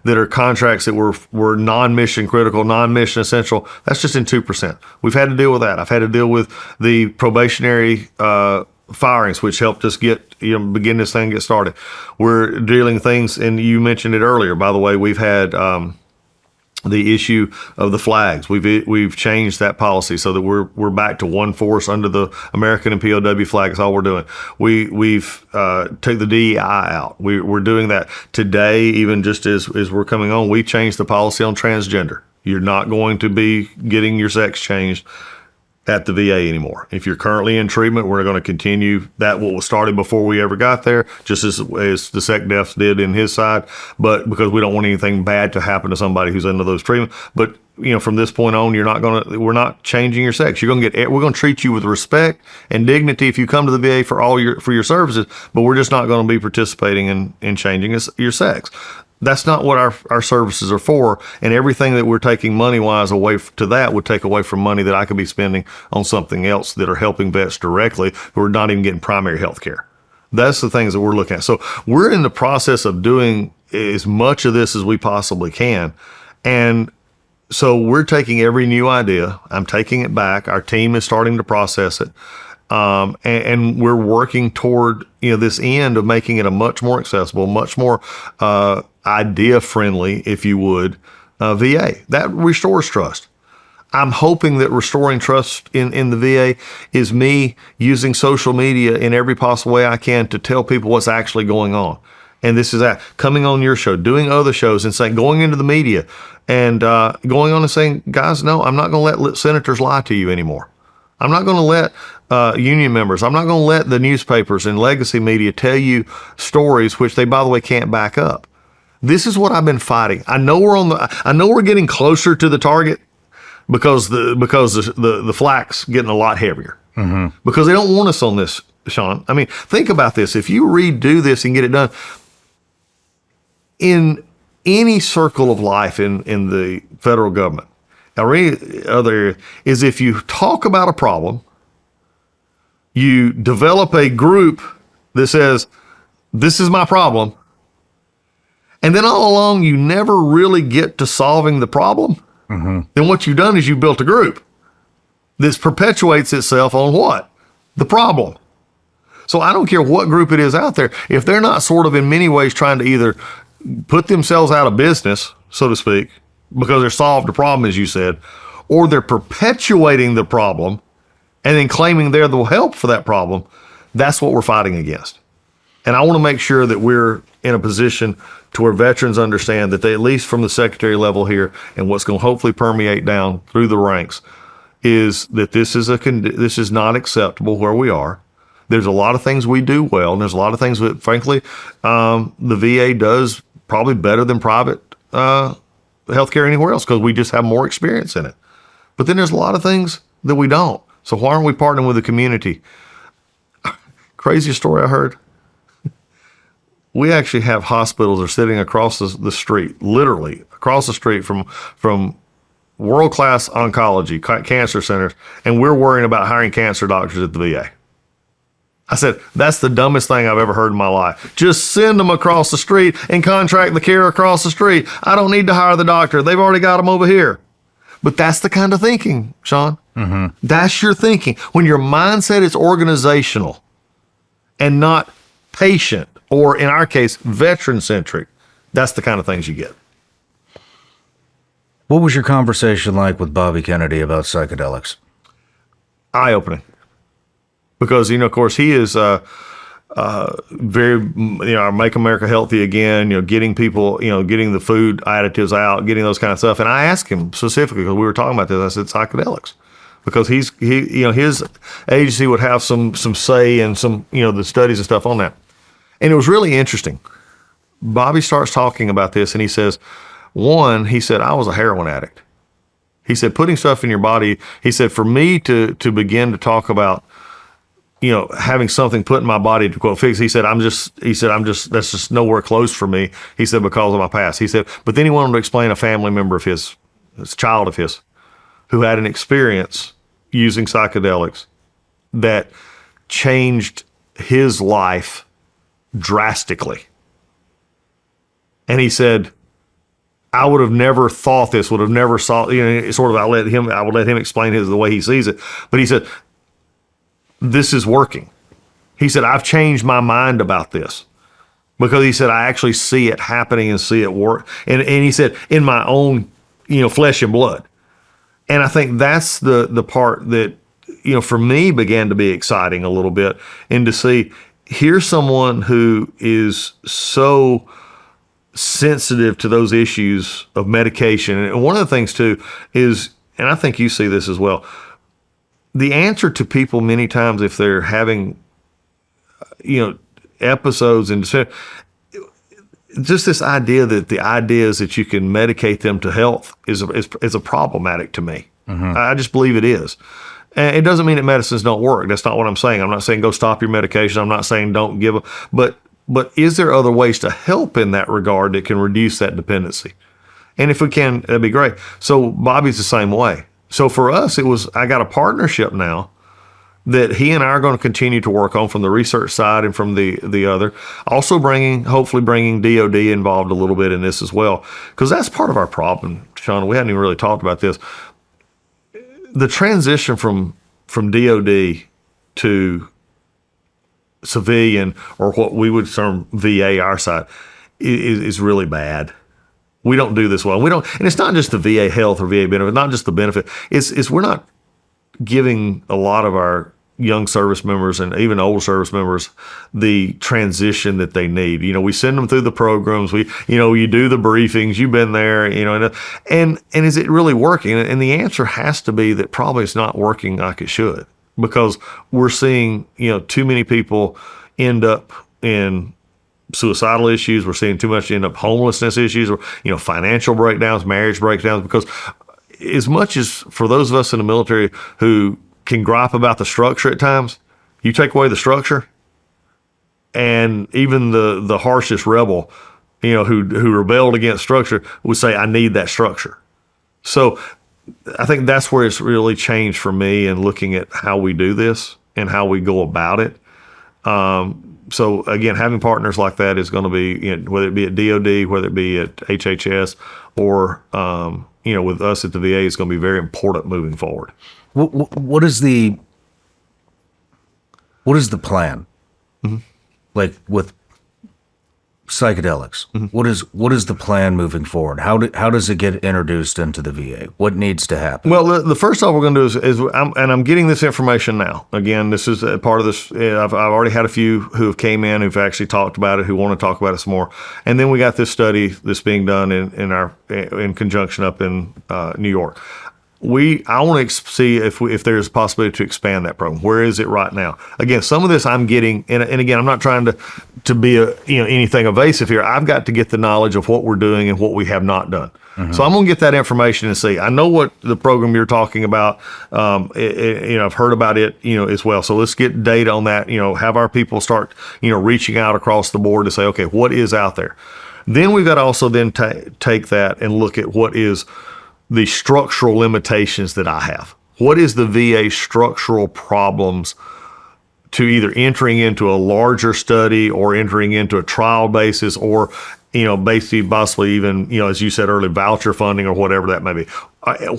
that are contracts that were non-mission critical, non-mission essential. That's just in 2%. We've had to deal with that. I've had to deal with the probationary firings, which helped us begin this thing, get started. We're dealing things, and you mentioned it earlier, by the way, we've had the issue of the flags. We've changed that policy so that we're back to one force under the American and POW flag. That's all we're doing. We've took the DEI out. We're doing that today. Even just as we're coming on, we changed the policy on transgender. You're not going to be getting your sex changed at the VA anymore. If you're currently in treatment, we're going to continue that what was started before we ever got there, just as the SecDef did in his side, but because we don't want anything bad to happen to somebody who's under those treatments. But from this point on, we're not changing your sex. We're going to treat you with respect and dignity if you come to the VA for your services, but we're just not going to be participating in changing your sex. That's not what our services are for, and everything that we're taking money-wise away to that would take away from money that I could be spending on something else that are helping vets directly who are not even getting primary health care. That's the things that we're looking at. So we're in the process of doing as much of this as we possibly can, and so we're taking every new idea. I'm taking it back. Our team is starting to process it. And we're working toward this end of making it a much more accessible, much more idea friendly, if you would, VA that restores trust. I'm hoping that restoring trust in the VA is me using social media in every possible way I can to tell people what's actually going on. And this is that coming on your show, doing other shows, and going into the media and going on and saying, guys, no, I'm not going to let senators lie to you anymore. I'm not going to let union members, I'm not going to let the newspapers and legacy media tell you stories which they, by the way, can't back up. This is what I've been fighting. I know we're getting closer to the target because the flack's getting a lot heavier. Mm-hmm. Because they don't want us on this, Shawn. I mean, think about this. If you redo this and get it done in any circle of life in the federal government, or any other area, is if you talk about a problem, you develop a group that says, this is my problem, and then all along you never really get to solving the problem, mm-hmm. then what you've done is you've built a group that perpetuates itself on what? The problem. So I don't care what group it is out there, if they're not sort of in many ways trying to either put themselves out of business, so to speak, because they're solved the problem, as you said, or they're perpetuating the problem and then claiming they're the help for that problem, that's what we're fighting against. And I want to make sure that we're in a position to where veterans understand that they, at least from the secretary level here, and what's going to hopefully permeate down through the ranks, is that this is not acceptable where we are. There's a lot of things we do well, and there's a lot of things that, frankly, the VA does probably better than private healthcare anywhere else because we just have more experience in it. But then there's a lot of things that we don't. So why aren't we partnering with the community? Craziest story I heard. We actually have hospitals that are sitting across the street, literally across the street from world-class oncology, cancer centers, and we're worrying about hiring cancer doctors at the VA. I said, that's the dumbest thing I've ever heard in my life. Just send them across the street and contract the care across the street. I don't need to hire the doctor. They've already got them over here. But that's the kind of thinking, Shawn. Mm-hmm. That's your thinking. When your mindset is organizational and not patient, or in our case, veteran-centric, that's the kind of things you get. What was your conversation like with Bobby Kennedy about psychedelics? Eye-opening. Because, of course, he is very, Make America Healthy Again, getting people, getting the food additives out, getting those kind of stuff. And I asked him specifically, because we were talking about this, I said psychedelics. Because his agency would have some say and some, the studies and stuff on that. And it was really interesting. Bobby starts talking about this, and he says, he said, I was a heroin addict. He said, putting stuff in your body, he said, for me to begin to talk about, having something put in my body to quote fix, he said, that's just nowhere close for me. He said, because of my past. He said, but then he wanted to explain a family member of his child of his, who had an experience using psychedelics that changed his life drastically. And he said, I would have never thought this, would have never saw, sort of, I would let him explain the way he sees it. But he said, this is working. He said, I've changed my mind about this, because he said, I actually see it happening and see it work. And he said, in my own flesh and blood. And I think that's the part that, for me began to be exciting a little bit, and to see, here's someone who is so sensitive to those issues of medication. And one of the things too is, and I think you see this as well, the answer to people many times if they're having, episodes and just this idea that the idea is that you can medicate them to health is a problematic to me. I just believe it is. And it doesn't mean that medicines don't work. That's not what I'm saying. I'm not saying go stop your medication. I'm not saying don't give them. But is there other ways to help in that regard that can reduce that dependency? And if we can, that'd be great. So Bobby's the same way. So for us, I got a partnership now that he and I are going to continue to work on from the research side and from the other. Also hopefully bringing DOD involved a little bit in this as well, because that's part of our problem, Shawn. We hadn't even really talked about this. The transition from DOD to civilian, or what we would term VA, our side, is really bad. We don't do this well. And it's not just the VA health or VA benefit, not just the benefit. It's we're not giving a lot of our young service members and even old service members the transition that they need. We send them through the programs. You do the briefings. You've been there. And is it really working? And the answer has to be that probably it's not working like it should, because we're seeing too many people end up in suicidal issues. We're seeing too much end up homelessness issues, or financial breakdowns, marriage breakdowns. Because as much as for those of us in the military who can gripe about the structure at times, you take away the structure, and even the harshest rebel, who rebelled against structure, would say, I need that structure. So I think that's where it's really changed for me in looking at how we do this and how we go about it. So again, having partners like that is going to be, whether it be at DOD, whether it be at HHS, or with us at the VA, is going to be very important moving forward. What is the plan? Mm-hmm. Like with psychedelics, mm-hmm. What is the plan moving forward? How does it get introduced into the VA? What needs to happen? Well, the first thing we're going to do is I'm getting this information now. Again, this is a part of this. I've already had a few who have came in who've actually talked about it, who want to talk about it some more. And then we got this study that's being done in conjunction up in New York. I want to see if there's a possibility to expand that program. Where is it right now? Again, some of this I'm getting, and again, I'm not trying to be anything evasive here. I've got to get the knowledge of what we're doing and what we have not done. Mm-hmm. So I'm going to get that information and see. I know what the program you're talking about. I've heard about it, as well. So let's get data on that. Have our people start, reaching out across the board to say, okay, what is out there? Then we've got to also then take that and look at what is the structural limitations that I have. What is the VA structural problems to either entering into a larger study or entering into a trial basis, or, basically possibly even, as you said earlier, voucher funding or whatever that may be.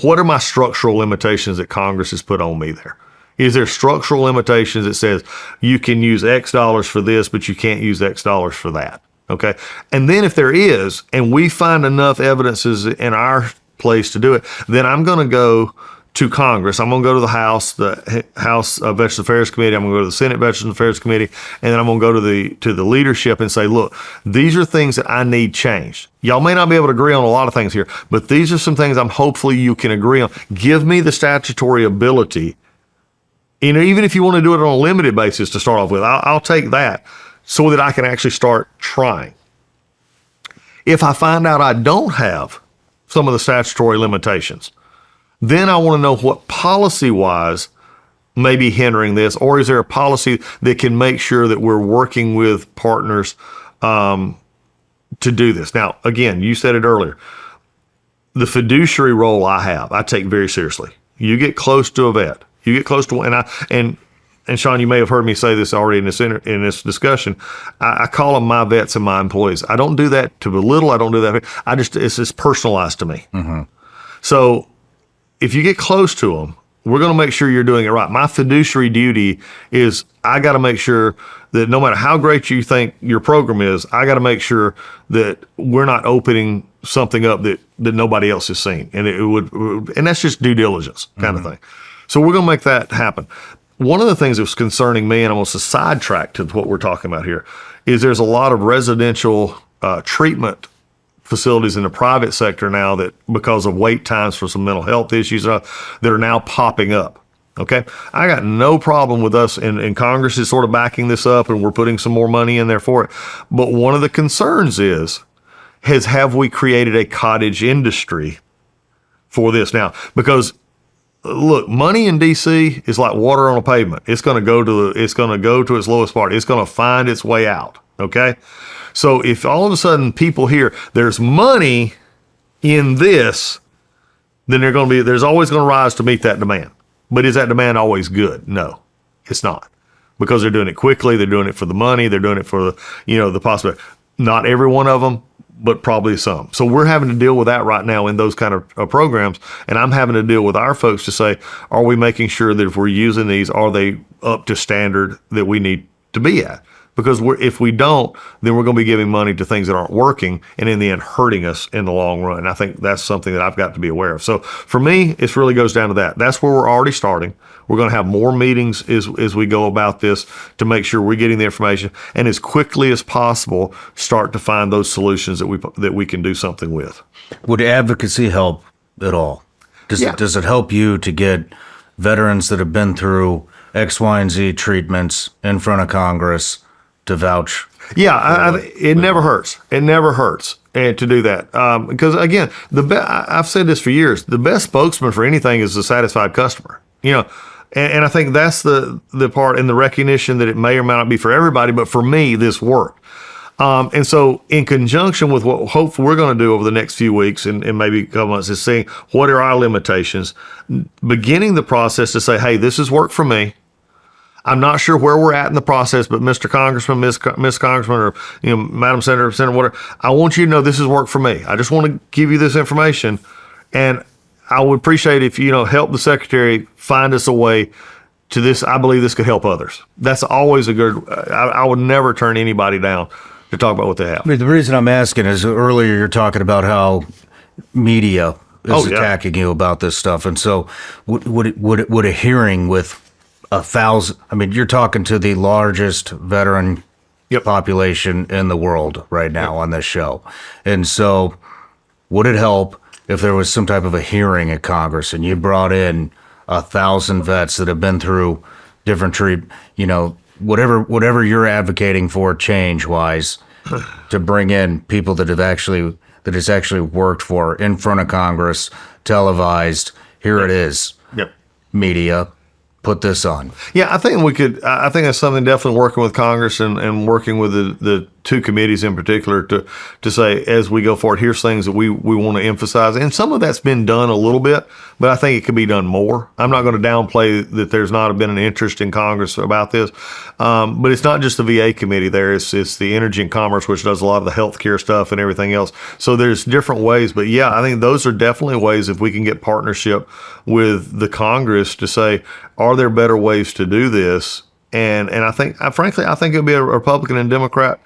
What are my structural limitations that Congress has put on me there? Is there structural limitations that says you can use X dollars for this, but you can't use X dollars for that? Okay. And then if there is, and we find enough evidences in our place to do it, then I'm going to go to Congress. I'm going to go to the House Veterans Affairs Committee. I'm going to go to the Senate Veterans Affairs Committee, and then I'm going to go to the leadership and say, look, these are things that I need changed. Y'all may not be able to agree on a lot of things here, but these are some things hopefully you can agree on. Give me the statutory ability, even if you want to do it on a limited basis to start off with, I'll take that so that I can actually start trying. If I find out I don't have some of the statutory limitations, then I want to know what policy-wise may be hindering this, or is there a policy that can make sure that we're working with partners to do this? Now, again, you said it earlier, the fiduciary role I take very seriously. You get close to a vet, you get close to, and Shawn, you may have heard me say this already in this discussion. I call them my vets and my employees. I don't do that to belittle. I don't do that. It's just personalized to me. Mm-hmm. So if you get close to them, we're going to make sure you're doing it right. My fiduciary duty is I got to make sure that no matter how great you think your program is, I got to make sure that we're not opening something up that that nobody else has seen. And and that's just due diligence kind of thing. So we're going to make that happen. One of the things that's concerning me, and almost a sidetrack to what we're talking about here, is there's a lot of residential treatment facilities in the private sector now that, because of wait times for some mental health issues, that are now popping up. Okay, I got no problem with us, and Congress is sort of backing this up, and we're putting some more money in there for it. But one of the concerns have we created a cottage industry for this now? Because look, money in DC is like water on a pavement. It's going to go to its lowest part. It's going to find its way out. Okay, so if all of a sudden people hear there's money in this, then there's always going to rise to meet that demand. But is that demand always good? No, it's not, because they're doing it quickly. They're doing it for the money. They're doing it for the possibility. Not every one of them, but probably some. So we're having to deal with that right now in those kind of programs. And I'm having to deal with our folks to say, are we making sure that if we're using these, are they up to standard that we need to be at? Because if we don't, then we're going to be giving money to things that aren't working, and in the end hurting us in the long run. And I think that's something that I've got to be aware of. So for me, it really goes down to that. That's where we're already starting. We're going to have more meetings as we go about this to make sure we're getting the information, and as quickly as possible start to find those solutions that we can do something with. Would advocacy help at all? Does it help you to get veterans that have been through X, Y, and Z treatments in front of Congress to vouch? Yeah, it never hurts. It never hurts to do that. Because again, I've said this for years, the best spokesman for anything is a satisfied customer. And I think that's the part, in the recognition that it may or may not be for everybody, but for me, this worked. And so in conjunction with what hopefully we're going to do over the next few weeks and maybe a couple months, is seeing what are our limitations, beginning the process to say, hey, this has worked for me. I'm not sure where we're at in the process, but Mr. Congressman, Miss Congressman, or Madam Senator, whatever, I want you to know this has worked for me. I just want to give you this information, and I would appreciate if you help the Secretary find us a way to this. I believe this could help others. That's always a good. I would never turn anybody down to talk about what they have. I mean, the reason I'm asking is earlier you're talking about how media is attacking you about this stuff, and so would a hearing with 1,000? I mean, you're talking to the largest veteran population in the world right now on this show. And so would it help if there was some type of a hearing at Congress and you brought in 1,000 vets that have been through different whatever you're advocating for change-wise, to bring in people that it's actually worked for in front of Congress, televised, here it is, media, put this on. Yeah, I think we could. I think that's something definitely working with Congress and working with the two committees in particular to say, as we go forward, here's things that we want to emphasize. And some of that's been done a little bit, but I think it could be done more. I'm not going to downplay that there's not been an interest in Congress about this, but it's not just the VA committee there. It's the Energy and Commerce, which does a lot of the healthcare stuff and everything else. So there's different ways. But yeah, I think those are definitely ways, if we can get partnership with the Congress to say, are there better ways to do this? And I think, frankly, it'll be a Republican and Democrat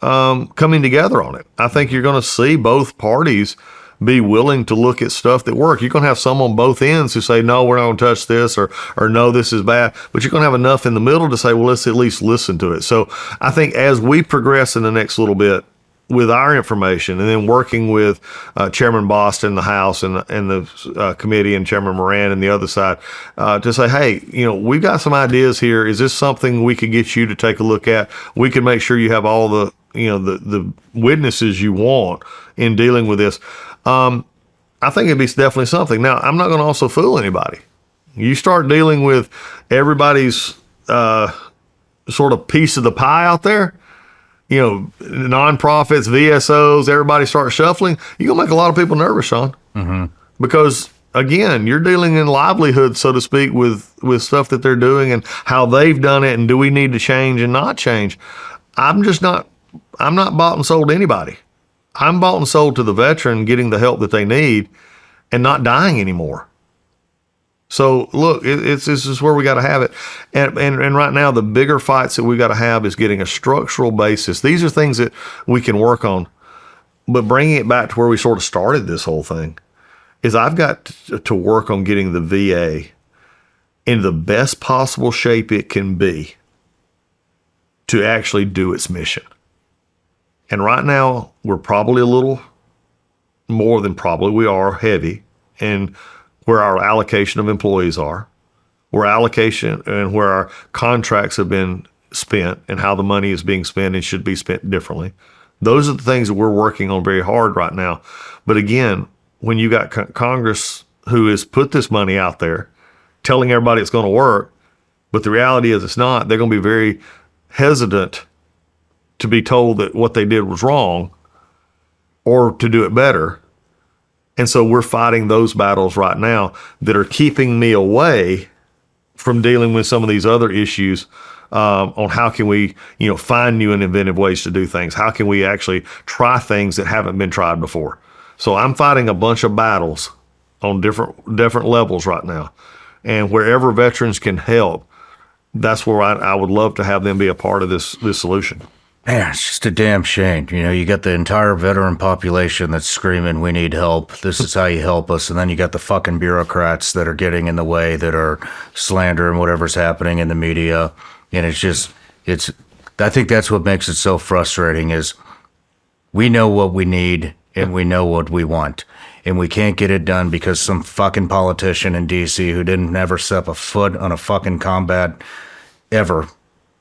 coming together on it. I think you're going to see both parties be willing to look at stuff that work. You're going to have some on both ends who say, no, we're not going to touch this, or no, this is bad. But you're going to have enough in the middle to say, well, let's at least listen to it. So I think as we progress in the next little bit with our information, and then working with Chairman Boston in the House and the committee, and Chairman Moran and the other side, to say, hey, we've got some ideas here. Is this something we could get you to take a look at? We can make sure you have all the witnesses you want in dealing with this. I think it'd be definitely something. Now, I'm not going to also fool anybody. You start dealing with everybody's sort of piece of the pie out there, nonprofits, VSOs, everybody starts shuffling, you're going to make a lot of people nervous, Shawn. Mm-hmm. Because, again, you're dealing in livelihood, so to speak, with stuff that they're doing and how they've done it, and do we need to change and not change. I'm not bought and sold to anybody. I'm bought and sold to the veteran getting the help that they need and not dying anymore. So look, this is where we got to have it. And right now, the bigger fights that we got to have is getting a structural basis. These are things that we can work on. But bringing it back to where we sort of started this whole thing is I've got to work on getting the VA in the best possible shape it can be to actually do its mission. And right now, we're probably a little more than probably we are heavy in where our allocation of employees are, where allocation and where our contracts have been spent and how the money is being spent and should be spent differently. Those are the things that we're working on very hard right now. But again, when you got Congress who has put this money out there, telling everybody it's going to work, but the reality is it's not, they're going to be very hesitant to be told that what they did was wrong or to do it better. And so we're fighting those battles right now that are keeping me away from dealing with some of these other issues on how can we, find new and inventive ways to do things. How can we actually try things that haven't been tried before? So I'm fighting a bunch of battles on different levels right now. And wherever veterans can help, that's where I would love to have them be a part of this solution. Man, it's just a damn shame. You got the entire veteran population that's screaming, we need help. This is how you help us. And then you got the fucking bureaucrats that are getting in the way, that are slandering whatever's happening in the media. And I think that's what makes it so frustrating is we know what we need and we know what we want. And we can't get it done because some fucking politician in D.C. who didn't never step a foot on a fucking combat ever,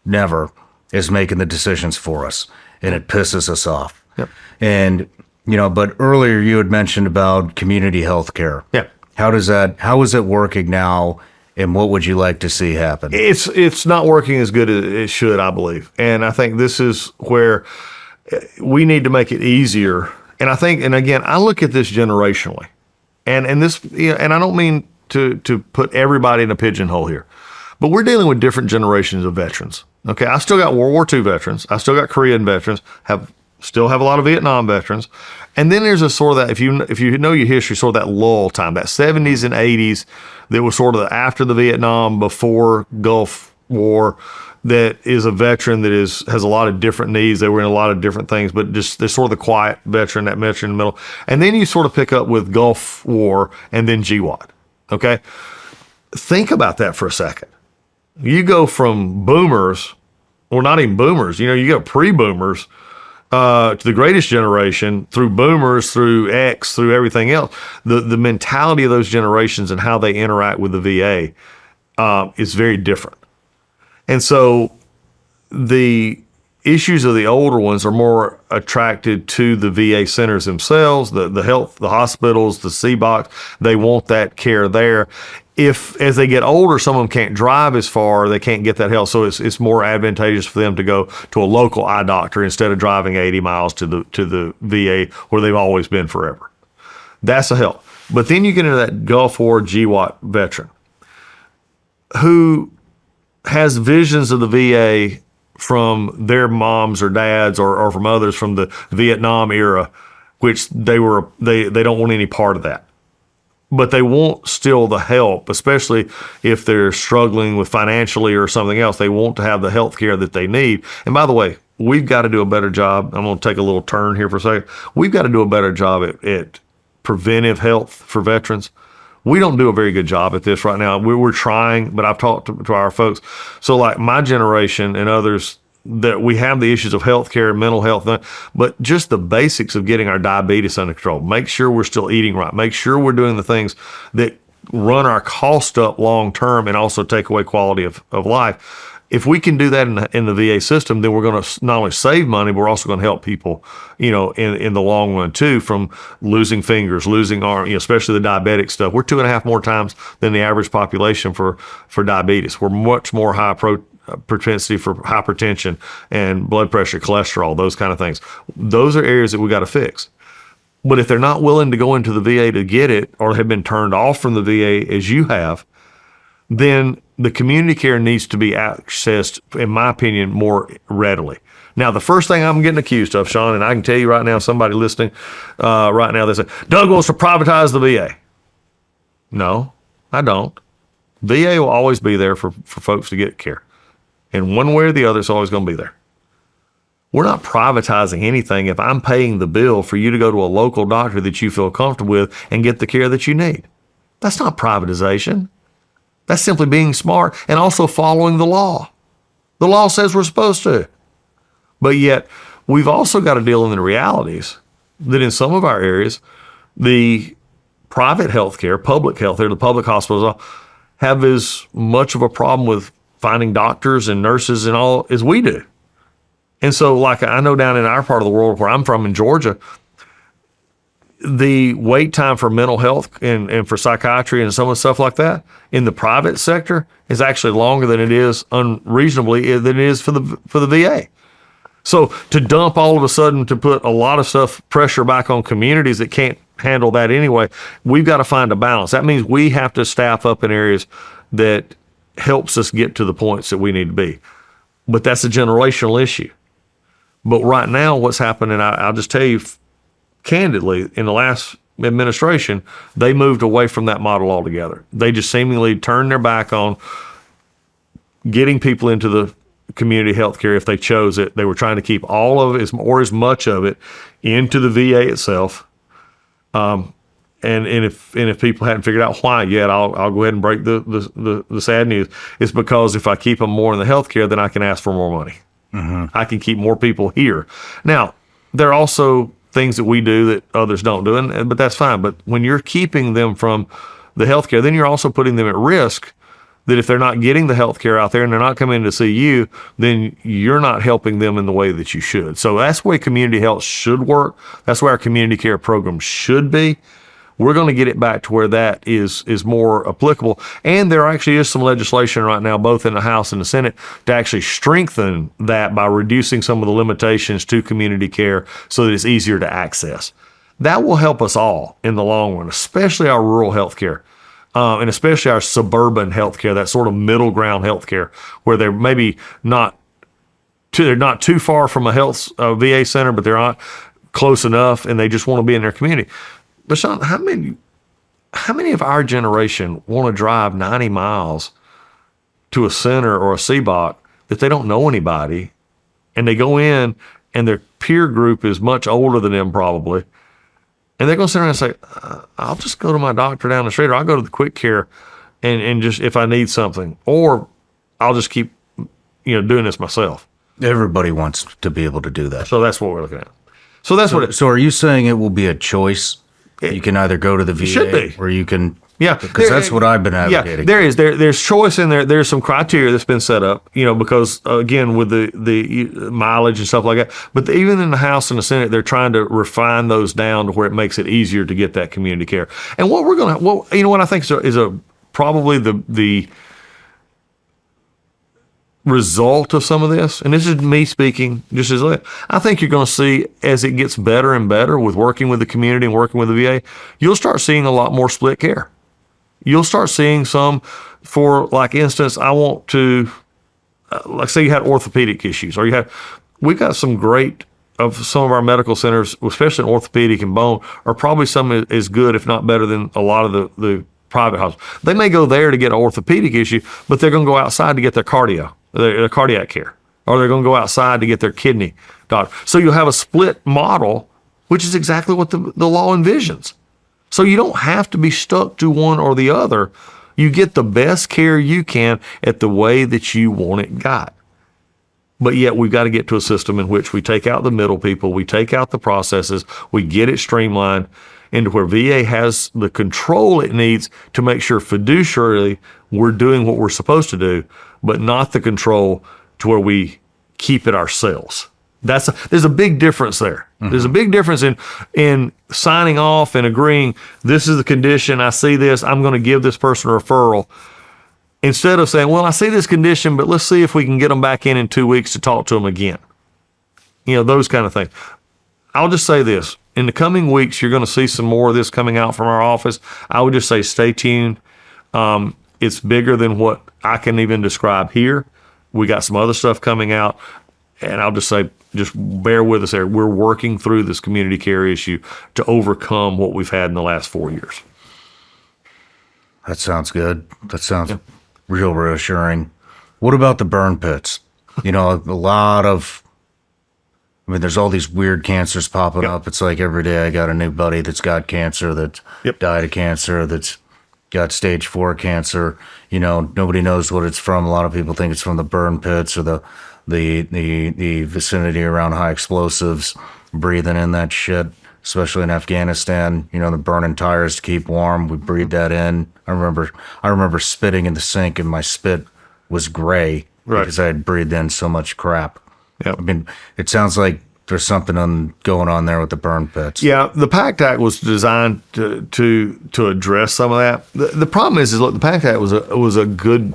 never, is making the decisions for us. And it pisses us off. Yep. And, but earlier you had mentioned about community health care. Yeah. How is it working now? And what would you like to see happen? It's not working as good as it should, I believe. And I think this is where we need to make it easier. And I think, and again, I look at this generationally, and this, and I don't mean to put everybody in a pigeonhole here, but we're dealing with different generations of veterans. Okay, I still got World War II veterans, I still got Korean veterans, still have a lot of Vietnam veterans, and then there's a sort of that, if you know your history, sort of that lull time, that 70s and 80s, that was sort of after the Vietnam, before Gulf War. That is a veteran that has a lot of different needs. They were in a lot of different things, but just they're sort of the quiet veteran, that veteran in the middle. And then you sort of pick up with Gulf War and then GWAT. Okay? Think about that for a second. You go from boomers, or not even boomers, you go pre-boomers to the greatest generation, through boomers, through X, through everything else. The mentality of those generations and how they interact with the VA is very different. And so the issues of the older ones are more attracted to the VA centers themselves, the health, the hospitals, the CBOX. They want that care there. If, as they get older, some of them can't drive as far, they can't get that help. So it's more advantageous for them to go to a local eye doctor instead of driving 80 miles to the VA where they've always been forever. That's a help. But then you get into that Gulf War GWAT veteran who has visions of the VA from their moms or dads or from others from the Vietnam era, which they don't want any part of that. But they want still the help, especially if they're struggling with financially or something else. They want to have the health care that they need. And by the way, we've got to do a better job. I'm going to take a little turn here for a second. We've got to do a better job at preventive health for veterans. We don't do a very good job at this right now. We're trying, but I've talked to our folks. So like my generation and others, that we have the issues of healthcare, mental health, but just the basics of getting our diabetes under control. Make sure we're still eating right. Make sure we're doing the things that run our cost up long term and also take away quality of life. If we can do that in the VA system, then we're going to not only save money, but we're also going to help people, in the long run too, from losing fingers, losing arms, especially the diabetic stuff. We're 2.5 more times than the average population for diabetes. We're much more high propensity for hypertension and blood pressure, cholesterol, those kind of things. Those are areas that we got to fix. But if they're not willing to go into the VA to get it, or have been turned off from the VA as you have, then the community care needs to be accessed, in my opinion, more readily. Now, the first thing I'm getting accused of, Shawn, and I can tell you right now, somebody listening right now, they say, Doug wants to privatize the VA. No, I don't. VA will always be there for folks to get care. And one way or the other, it's always going to be there. We're not privatizing anything if I'm paying the bill for you to go to a local doctor that you feel comfortable with and get the care that you need. That's not privatization. That's simply being smart and also following the law. The law says we're supposed to. But yet, we've also got to deal in the realities that in some of our areas, the private healthcare, public healthcare, the public hospitals have as much of a problem with finding doctors and nurses and all as we do. And so, like I know down in our part of the world where I'm from in Georgia, the wait time for mental health and for psychiatry and some of the stuff like that in the private sector is actually longer than it is unreasonably than it is for the VA. So to dump all of a sudden to put a lot of stuff pressure back on communities that can't handle that anyway, we've got to find a balance. That means we have to staff up in areas that helps us get to the points that we need to be. But that's a generational issue. But right now, what's happening, I'll just tell you candidly, in the last administration, they moved away from that model altogether. They just seemingly turned their back on getting people into the community health care if they chose it. They were trying to keep all of it or as much of it into the VA itself. And if people hadn't figured out why yet, I'll go ahead and break the sad news. It's because if I keep them more in the health care, then I can ask for more money. Mm-hmm. I can keep more people here. Now, there are also things that we do that others don't do, but that's fine. But when you're keeping them from the healthcare, then you're also putting them at risk that if they're not getting the healthcare out there and they're not coming to see you, then you're not helping them in the way that you should. So that's the way community health should work. That's where our community care program should be. We're going to get it back to where that is more applicable. And there actually is some legislation right now, both in the House and the Senate, to actually strengthen that by reducing some of the limitations to community care so that it's easier to access. That will help us all in the long run, especially our rural health care. And especially our suburban healthcare, that sort of middle ground healthcare, where they're maybe they're not too far from a VA center, but they're not close enough, and they just want to be in their community. But Shawn, how many of our generation want to drive 90 miles to a center or a CBOC that they don't know anybody, and they go in and their peer group is much older than them probably, and they're going to sit around and say, I'll just go to my doctor down the street, or I'll go to the quick care and just if I need something, or I'll just keep doing this myself. Everybody wants to be able to do that. So that's what we're looking at. So that's So are you saying it will be a choice? You can either go to the VA should be. or you can... Yeah, because that's what I've been advocating. Yeah, there's choice in there. There's some criteria that's been set up, because again with the mileage and stuff like that. But even in the House and the Senate, they're trying to refine those down to where it makes it easier to get that community care. And what we're gonna, what I think is probably the result of some of this, and this is me speaking just as I think you're going to see as it gets better and better with working with the community and working with the VA, you'll start seeing a lot more split care. You'll start seeing some, for like instance, I want to, like say you had orthopedic issues, or we've got some of our medical centers, especially in orthopedic and bone, are probably some as good, if not better than a lot of the private hospitals. They may go there to get an orthopedic issue, but they're going to go outside to get their cardiac care, or they're going to go outside to get their kidney doctor. So you'll have a split model, which is exactly what the law envisions. So you don't have to be stuck to one or the other. You get the best care you can at the way that you want it got. But yet we've got to get to a system in which we take out the middle people, we take out the processes, we get it streamlined into where VA has the control it needs to make sure fiduciarily we're doing what we're supposed to do, but not the control to where we keep it ourselves. There's a big difference there. Mm-hmm. There's a big difference in signing off and agreeing, this is the condition, I see this, I'm going to give this person a referral, instead of saying, well, I see this condition, but let's see if we can get them back in 2 weeks to talk to them again. Those kind of things. I'll just say this. In the coming weeks, you're going to see some more of this coming out from our office. I would just say stay tuned. It's bigger than what I can even describe here. We got some other stuff coming out. And I'll just say, just bear with us there. We're working through this community care issue to overcome what we've had in the last 4 years. That sounds good. That sounds real reassuring. What about the burn pits? A lot of I mean, there's all these weird cancers popping up. It's like every day I got a new buddy that's got cancer, that died of cancer, that's got stage 4 cancer. You know, nobody knows what it's from. A lot of people think it's from the burn pits or the vicinity around high explosives, breathing in that shit, especially in Afghanistan. You know, the burning tires to keep warm. We breathe that in. I remember spitting in the sink and my spit was gray because I had breathed in so much crap. Yep. I mean, it sounds like there's something going on there with the burn pits. Yeah, the PACT Act was designed to address some of that. The problem is look, the PACT Act was a good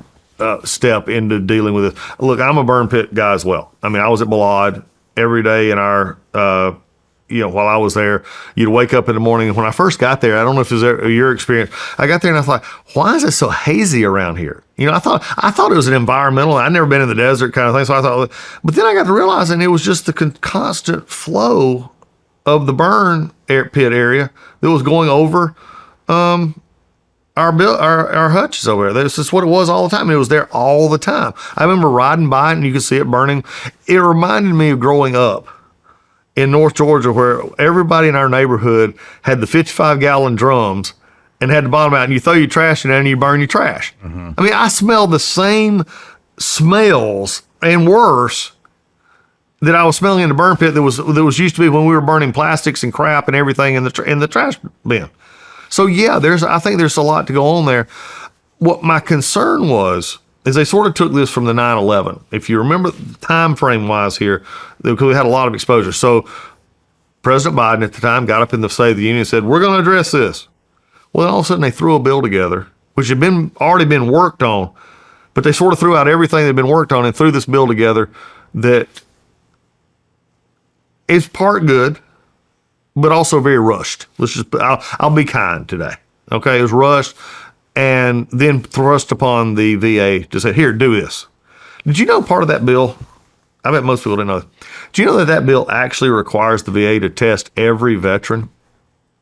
step into dealing with it. Look, I'm a burn pit guy as well. I mean, I was at Balad every day in our, while I was there. You'd wake up in the morning. And when I first got there, I don't know if it was your experience. I got there and I thought, why is it so hazy around here? You know, I thought it was an environmental. I'd never been in the desert kind of thing, so I thought. But then I got to realizing it was just the constant flow of the burn pit area that was going over our hutches over there. That's just what it was all the time. It was there all the time. I remember riding by it and you could see it burning. It reminded me of growing up in North Georgia, where everybody in our neighborhood had the 55-gallon drums and had the bottom out, and you throw your trash in there and you burn your trash. Mm-hmm. I mean, I smelled the same smells and worse that I was smelling in the burn pit that was used to be when we were burning plastics and crap and everything in the trash bin. So yeah, I think there's a lot to go on there. What my concern was is they sort of took this from the 9/11. If you remember time frame wise here, because we had a lot of exposure. So President Biden at the time got up in the State of the Union and said, we're going to address this. Well, then all of a sudden they threw a bill together, which had already been worked on, but they sort of threw out everything that had been worked on and threw this bill together that is part good, but also very rushed. I'll be kind today. Okay, it was rushed and then thrust upon the VA to say, here, do this. Did you know part of that bill? I bet most people didn't know. Do you know that bill actually requires the VA to test every veteran?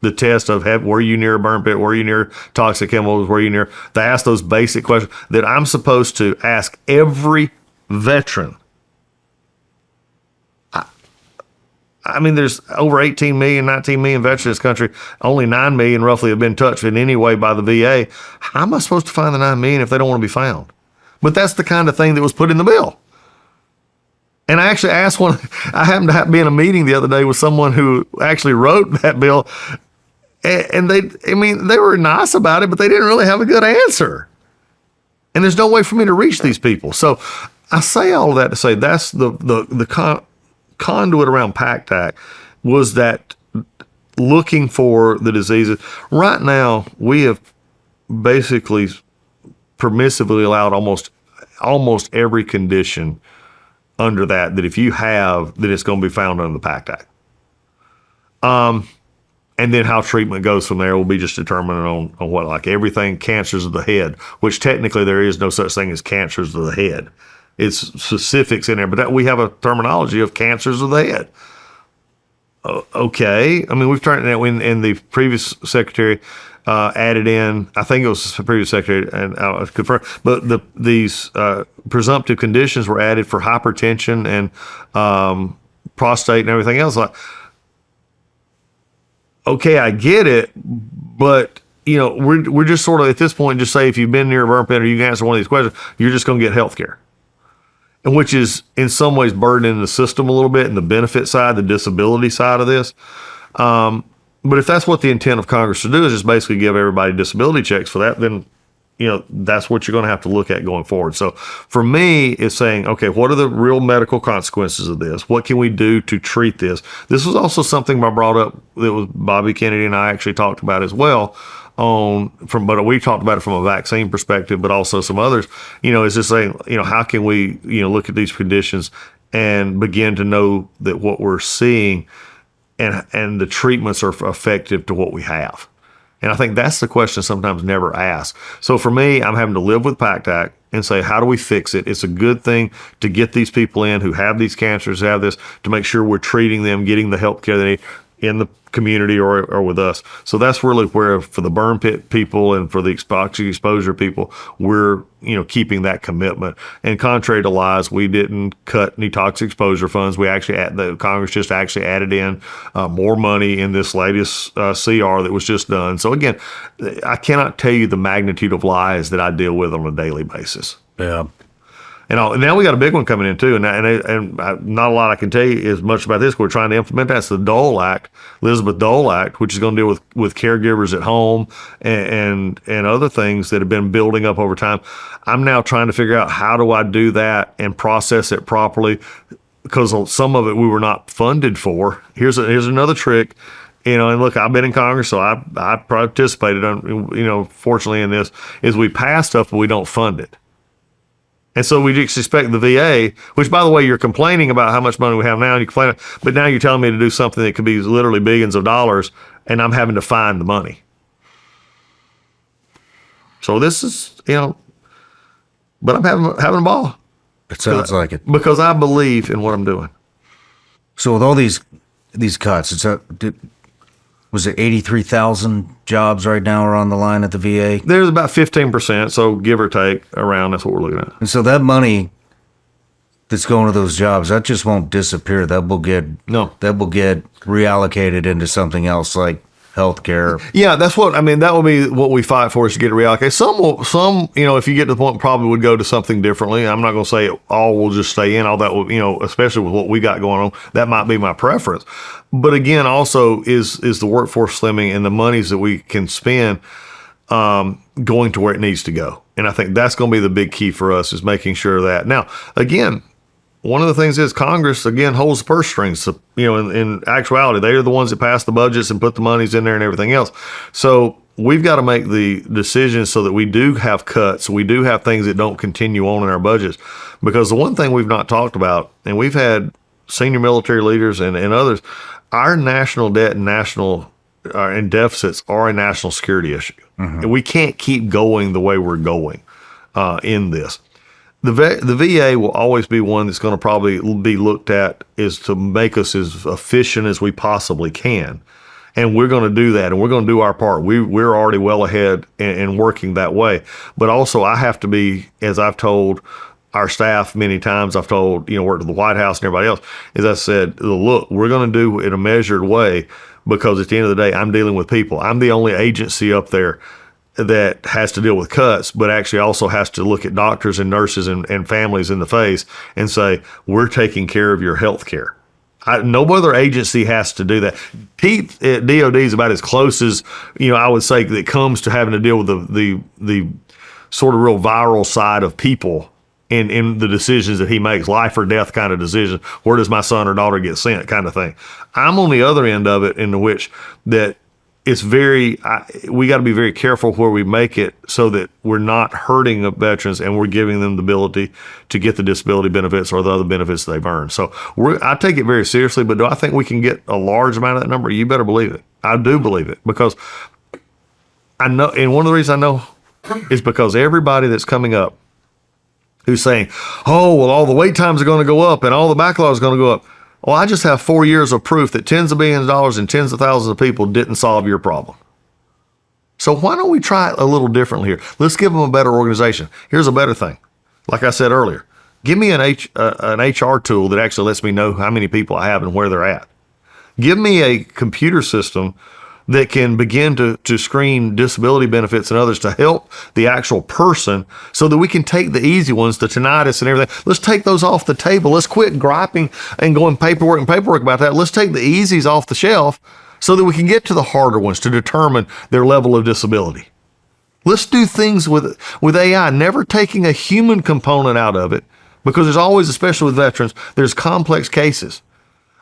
The test of were you near a burn pit? Were you near toxic chemicals? Were you near? They ask those basic questions that I'm supposed to ask every veteran. I mean, there's over 18 million, 19 million veterans in this country. Only 9 million roughly have been touched in any way by the VA. How am I supposed to find the 9 million if they don't want to be found? But that's the kind of thing that was put in the bill. And I actually asked I happened to be in a meeting the other day with someone who actually wrote that bill. And they were nice about it, but they didn't really have a good answer. And there's no way for me to reach these people. So I say all of that to say that's the conduit around PACT Act was that looking for the diseases. Right now, we have basically permissively allowed almost every condition under that if you have, that it's going to be found under the PACT Act. And then how treatment goes from there will be just determined on what, like everything, cancers of the head, which technically there is no such thing as cancers of the head. It's specifics in there, but we have a terminology of cancers of the head. Okay. I mean, we've turned that in the previous secretary added in, I think it was the previous secretary, and I'll confirm, but these presumptive conditions were added for hypertension and prostate and everything else. Like, okay, I get it, but we're just sort of at this point just say if you've been near a burn pit or you can answer one of these questions, you're just going to get health care. And which is in some ways burdening the system a little bit and the benefit side, the disability side of this. But if that's what the intent of Congress to do is just basically give everybody disability checks for that, then that's what you're going to have to look at going forward. So for me, it's saying, okay, what are the real medical consequences of this? What can we do to treat this? This was also something I brought up that was Bobby Kennedy and I actually talked about as well. But we talked about it from a vaccine perspective, but also some others. Is just saying, how can we, look at these conditions and begin to know that what we're seeing and the treatments are effective to what we have. And I think that's the question sometimes never asked. So for me, I'm having to live with PACT Act and say, how do we fix it? It's a good thing to get these people in who have these cancers, have this, to make sure we're treating them, getting the help care they need. in the community or with us. So that's really where, for the burn pit people and for the toxic exposure people, we're keeping that commitment. And contrary to lies, we didn't cut any toxic exposure funds. We actually the Congress just actually added in more money in this latest CR that was just done. So again, I cannot tell you the magnitude of lies that I deal with on a daily basis. Yeah. And now we got a big one coming in too, and not a lot I can tell you as much about this. We're trying to implement that. It's the Dole Act, Elizabeth Dole Act, which is going to deal with caregivers at home and other things that have been building up over time. I'm now trying to figure out how do I do that and process it properly, because some of it we were not funded for. Here's another trick. And look, I've been in Congress, so I participated fortunately in this, is we pass stuff, but we don't fund it. And so we just expect the VA, which, by the way, you're complaining about how much money we have now, and you complain, but now you're telling me to do something that could be literally billions of dollars, and I'm having to find the money. So this is, but I'm having a ball. It sounds like it. Because I believe in what I'm doing. So with all these cuts, was it 83,000 jobs right now are on the line at the VA? There's about 15%, so give or take around, that's what we're looking at. And so that money that's going to those jobs, that just won't disappear. That will get reallocated into something else like healthcare. Yeah, that will be what we fight for, is to get it reallocated. Some, if you get to the point, probably would go to something differently. I'm not going to say all will just stay in. All that will, especially with what we got going on, that might be my preference. But again, also is the workforce slimming and the monies that we can spend going to where it needs to go. And I think that's going to be the big key for us, is making sure that. Now, again, one of the things is Congress, again, holds the purse strings. So, in actuality, they are the ones that pass the budgets and put the monies in there and everything else. So we've got to make the decisions so that we do have cuts. We do have things that don't continue on in our budgets. Because the one thing we've not talked about, and we've had senior military leaders and others, our national debt and deficits are a national security issue. Mm-hmm. And we can't keep going the way we're going in this. The VA will always be one that's going to probably be looked at is to make us as efficient as we possibly can. And we're going to do that, and we're going to do our part. We're already well ahead in working that way. But also, I have to be, as I've told our staff many times, I've told, worked at the White House and everybody else, is I said, look, we're going to do it in a measured way, because at the end of the day, I'm dealing with people. I'm the only agency up there that has to deal with cuts, but actually also has to look at doctors and nurses and families in the face and say, we're taking care of your health care. No other agency has to do that. Pete at DOD is about as close as, I would say, that comes to having to deal with the sort of real viral side of people in the decisions that he makes, life or death kind of decisions. Where does my son or daughter get sent kind of thing. I'm on the other end of it, in which that it's we got to be very careful where we make it, so that we're not hurting the veterans and we're giving them the ability to get the disability benefits or the other benefits they've earned. So I take it very seriously, but do I think we can get a large amount of that number? You better believe it. I do believe it, because I know, and one of the reasons I know is because everybody that's coming up who's saying, oh, well, all the wait times are going to go up and all the backlog is going to go up. Well, I just have 4 years of proof that tens of billions of dollars and tens of thousands of people didn't solve your problem. So why don't we try it a little differently here? Let's give them a better organization. Here's a better thing. Like I said earlier, give me an HR tool that actually lets me know how many people I have and where they're at. Give me a computer system that can begin to screen disability benefits and others to help the actual person, so that we can take the easy ones, the tinnitus and everything. Let's take those off the table. Let's quit griping and going paperwork about that. Let's take the easies off the shelf so that we can get to the harder ones to determine their level of disability. Let's do things with AI, never taking a human component out of it, because there's always, especially with veterans, there's complex cases.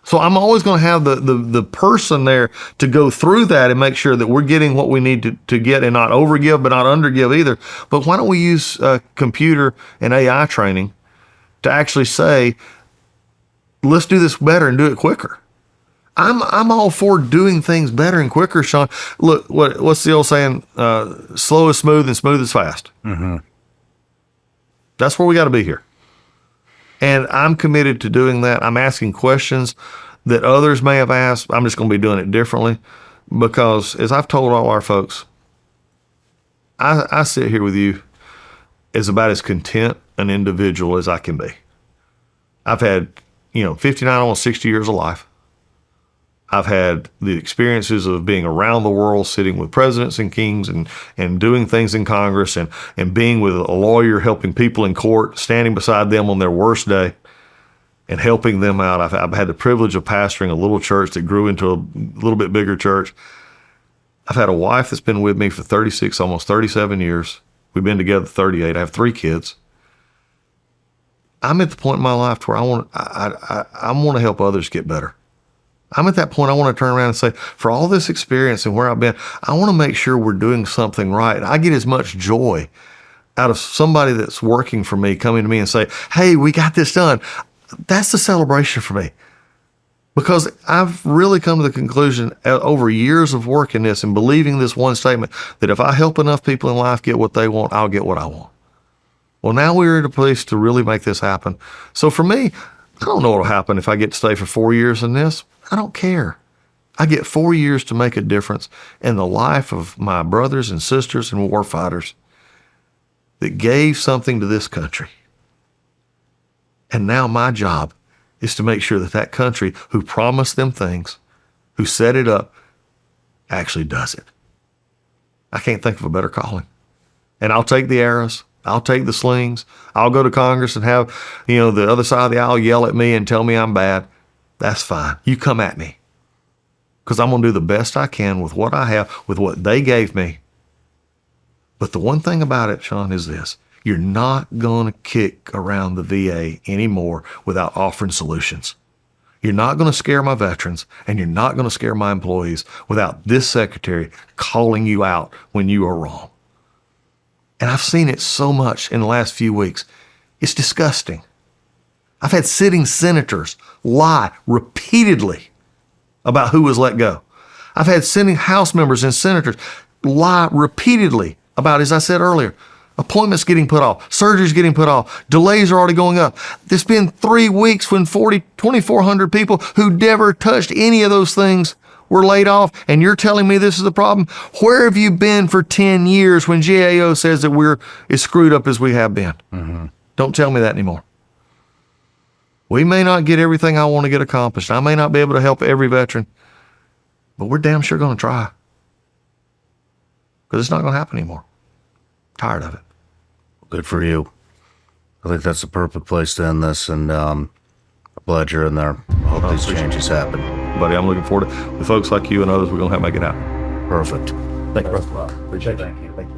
So I'm always going to have the person there to go through that and make sure that we're getting what we need to get, and not overgive, but not undergive either. But why don't we use computer and AI training to actually say, let's do this better and do it quicker. I'm all for doing things better and quicker, Shawn. Look, what's the old saying? Slow is smooth and smooth is fast. Mm-hmm. That's where we got to be here. And I'm committed to doing that. I'm asking questions that others may have asked, I'm just going to be doing it differently. Because as I've told all our folks, I sit here with you as about as content an individual as I can be. I've had, 59, almost 60 years of life. I've had the experiences of being around the world, sitting with presidents and kings and doing things in Congress and being with a lawyer, helping people in court, standing beside them on their worst day and helping them out. I've had the privilege of pastoring a little church that grew into a little bit bigger church. I've had a wife that's been with me for 36, almost 37 years. We've been together 38. I have 3 kids. I'm at the point in my life where I want to help others get better. I'm at that point I want to turn around and say, for all this experience and where I've been, I want to make sure we're doing something right. I get as much joy out of somebody that's working for me coming to me and say, hey, we got this done. That's the celebration for me. Because I've really come to the conclusion over years of working this and believing this one statement that if I help enough people in life get what they want, I'll get what I want. Well, now we're in a place to really make this happen. So for me, I don't know what will happen if I get to stay for 4 years in this. I don't care. I get 4 years to make a difference in the life of my brothers and sisters and war fighters that gave something to this country. And now my job is to make sure that that country who promised them things, who set it up, actually does it. I can't think of a better calling. And I'll take the arrows. I'll take the slings. I'll go to Congress and have, the other side of the aisle yell at me and tell me I'm bad. That's fine. You come at me. Because I'm going to do the best I can with what I have, with what they gave me. But the one thing about it, Shawn, is this. You're not going to kick around the VA anymore without offering solutions. You're not going to scare my veterans, and you're not going to scare my employees without this secretary calling you out when you are wrong. And I've seen it so much in the last few weeks. It's disgusting. I've had sitting senators lie repeatedly about who was let go. I've had sitting House members and senators lie repeatedly about, as I said earlier, appointments getting put off, surgeries getting put off, delays are already going up. It's been 3 weeks when 2,400 people who never touched any of those things were laid off, and you're telling me this is the problem? Where have you been for 10 years when GAO says that we're as screwed up as we have been? Mm-hmm. Don't tell me that anymore. We may not get everything I want to get accomplished. I may not be able to help every veteran, but we're damn sure going to try. Because it's not going to happen anymore. Tired of it. Good for you. I think that's the perfect place to end this, and I'm glad you're in there. I hope these changes happen. Buddy, I'm looking forward to with folks like you and others, we're going to make it happen. Perfect. Thank you. Appreciate it. Thank you. Thank you.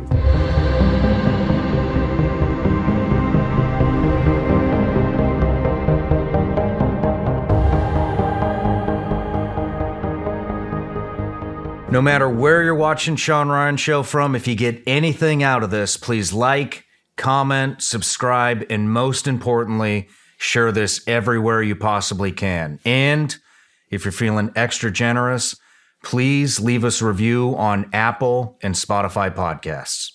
No matter where you're watching Shawn Ryan Show from, if you get anything out of this, please like, comment, subscribe, and most importantly, share this everywhere you possibly can. And if you're feeling extra generous, please leave us a review on Apple and Spotify podcasts.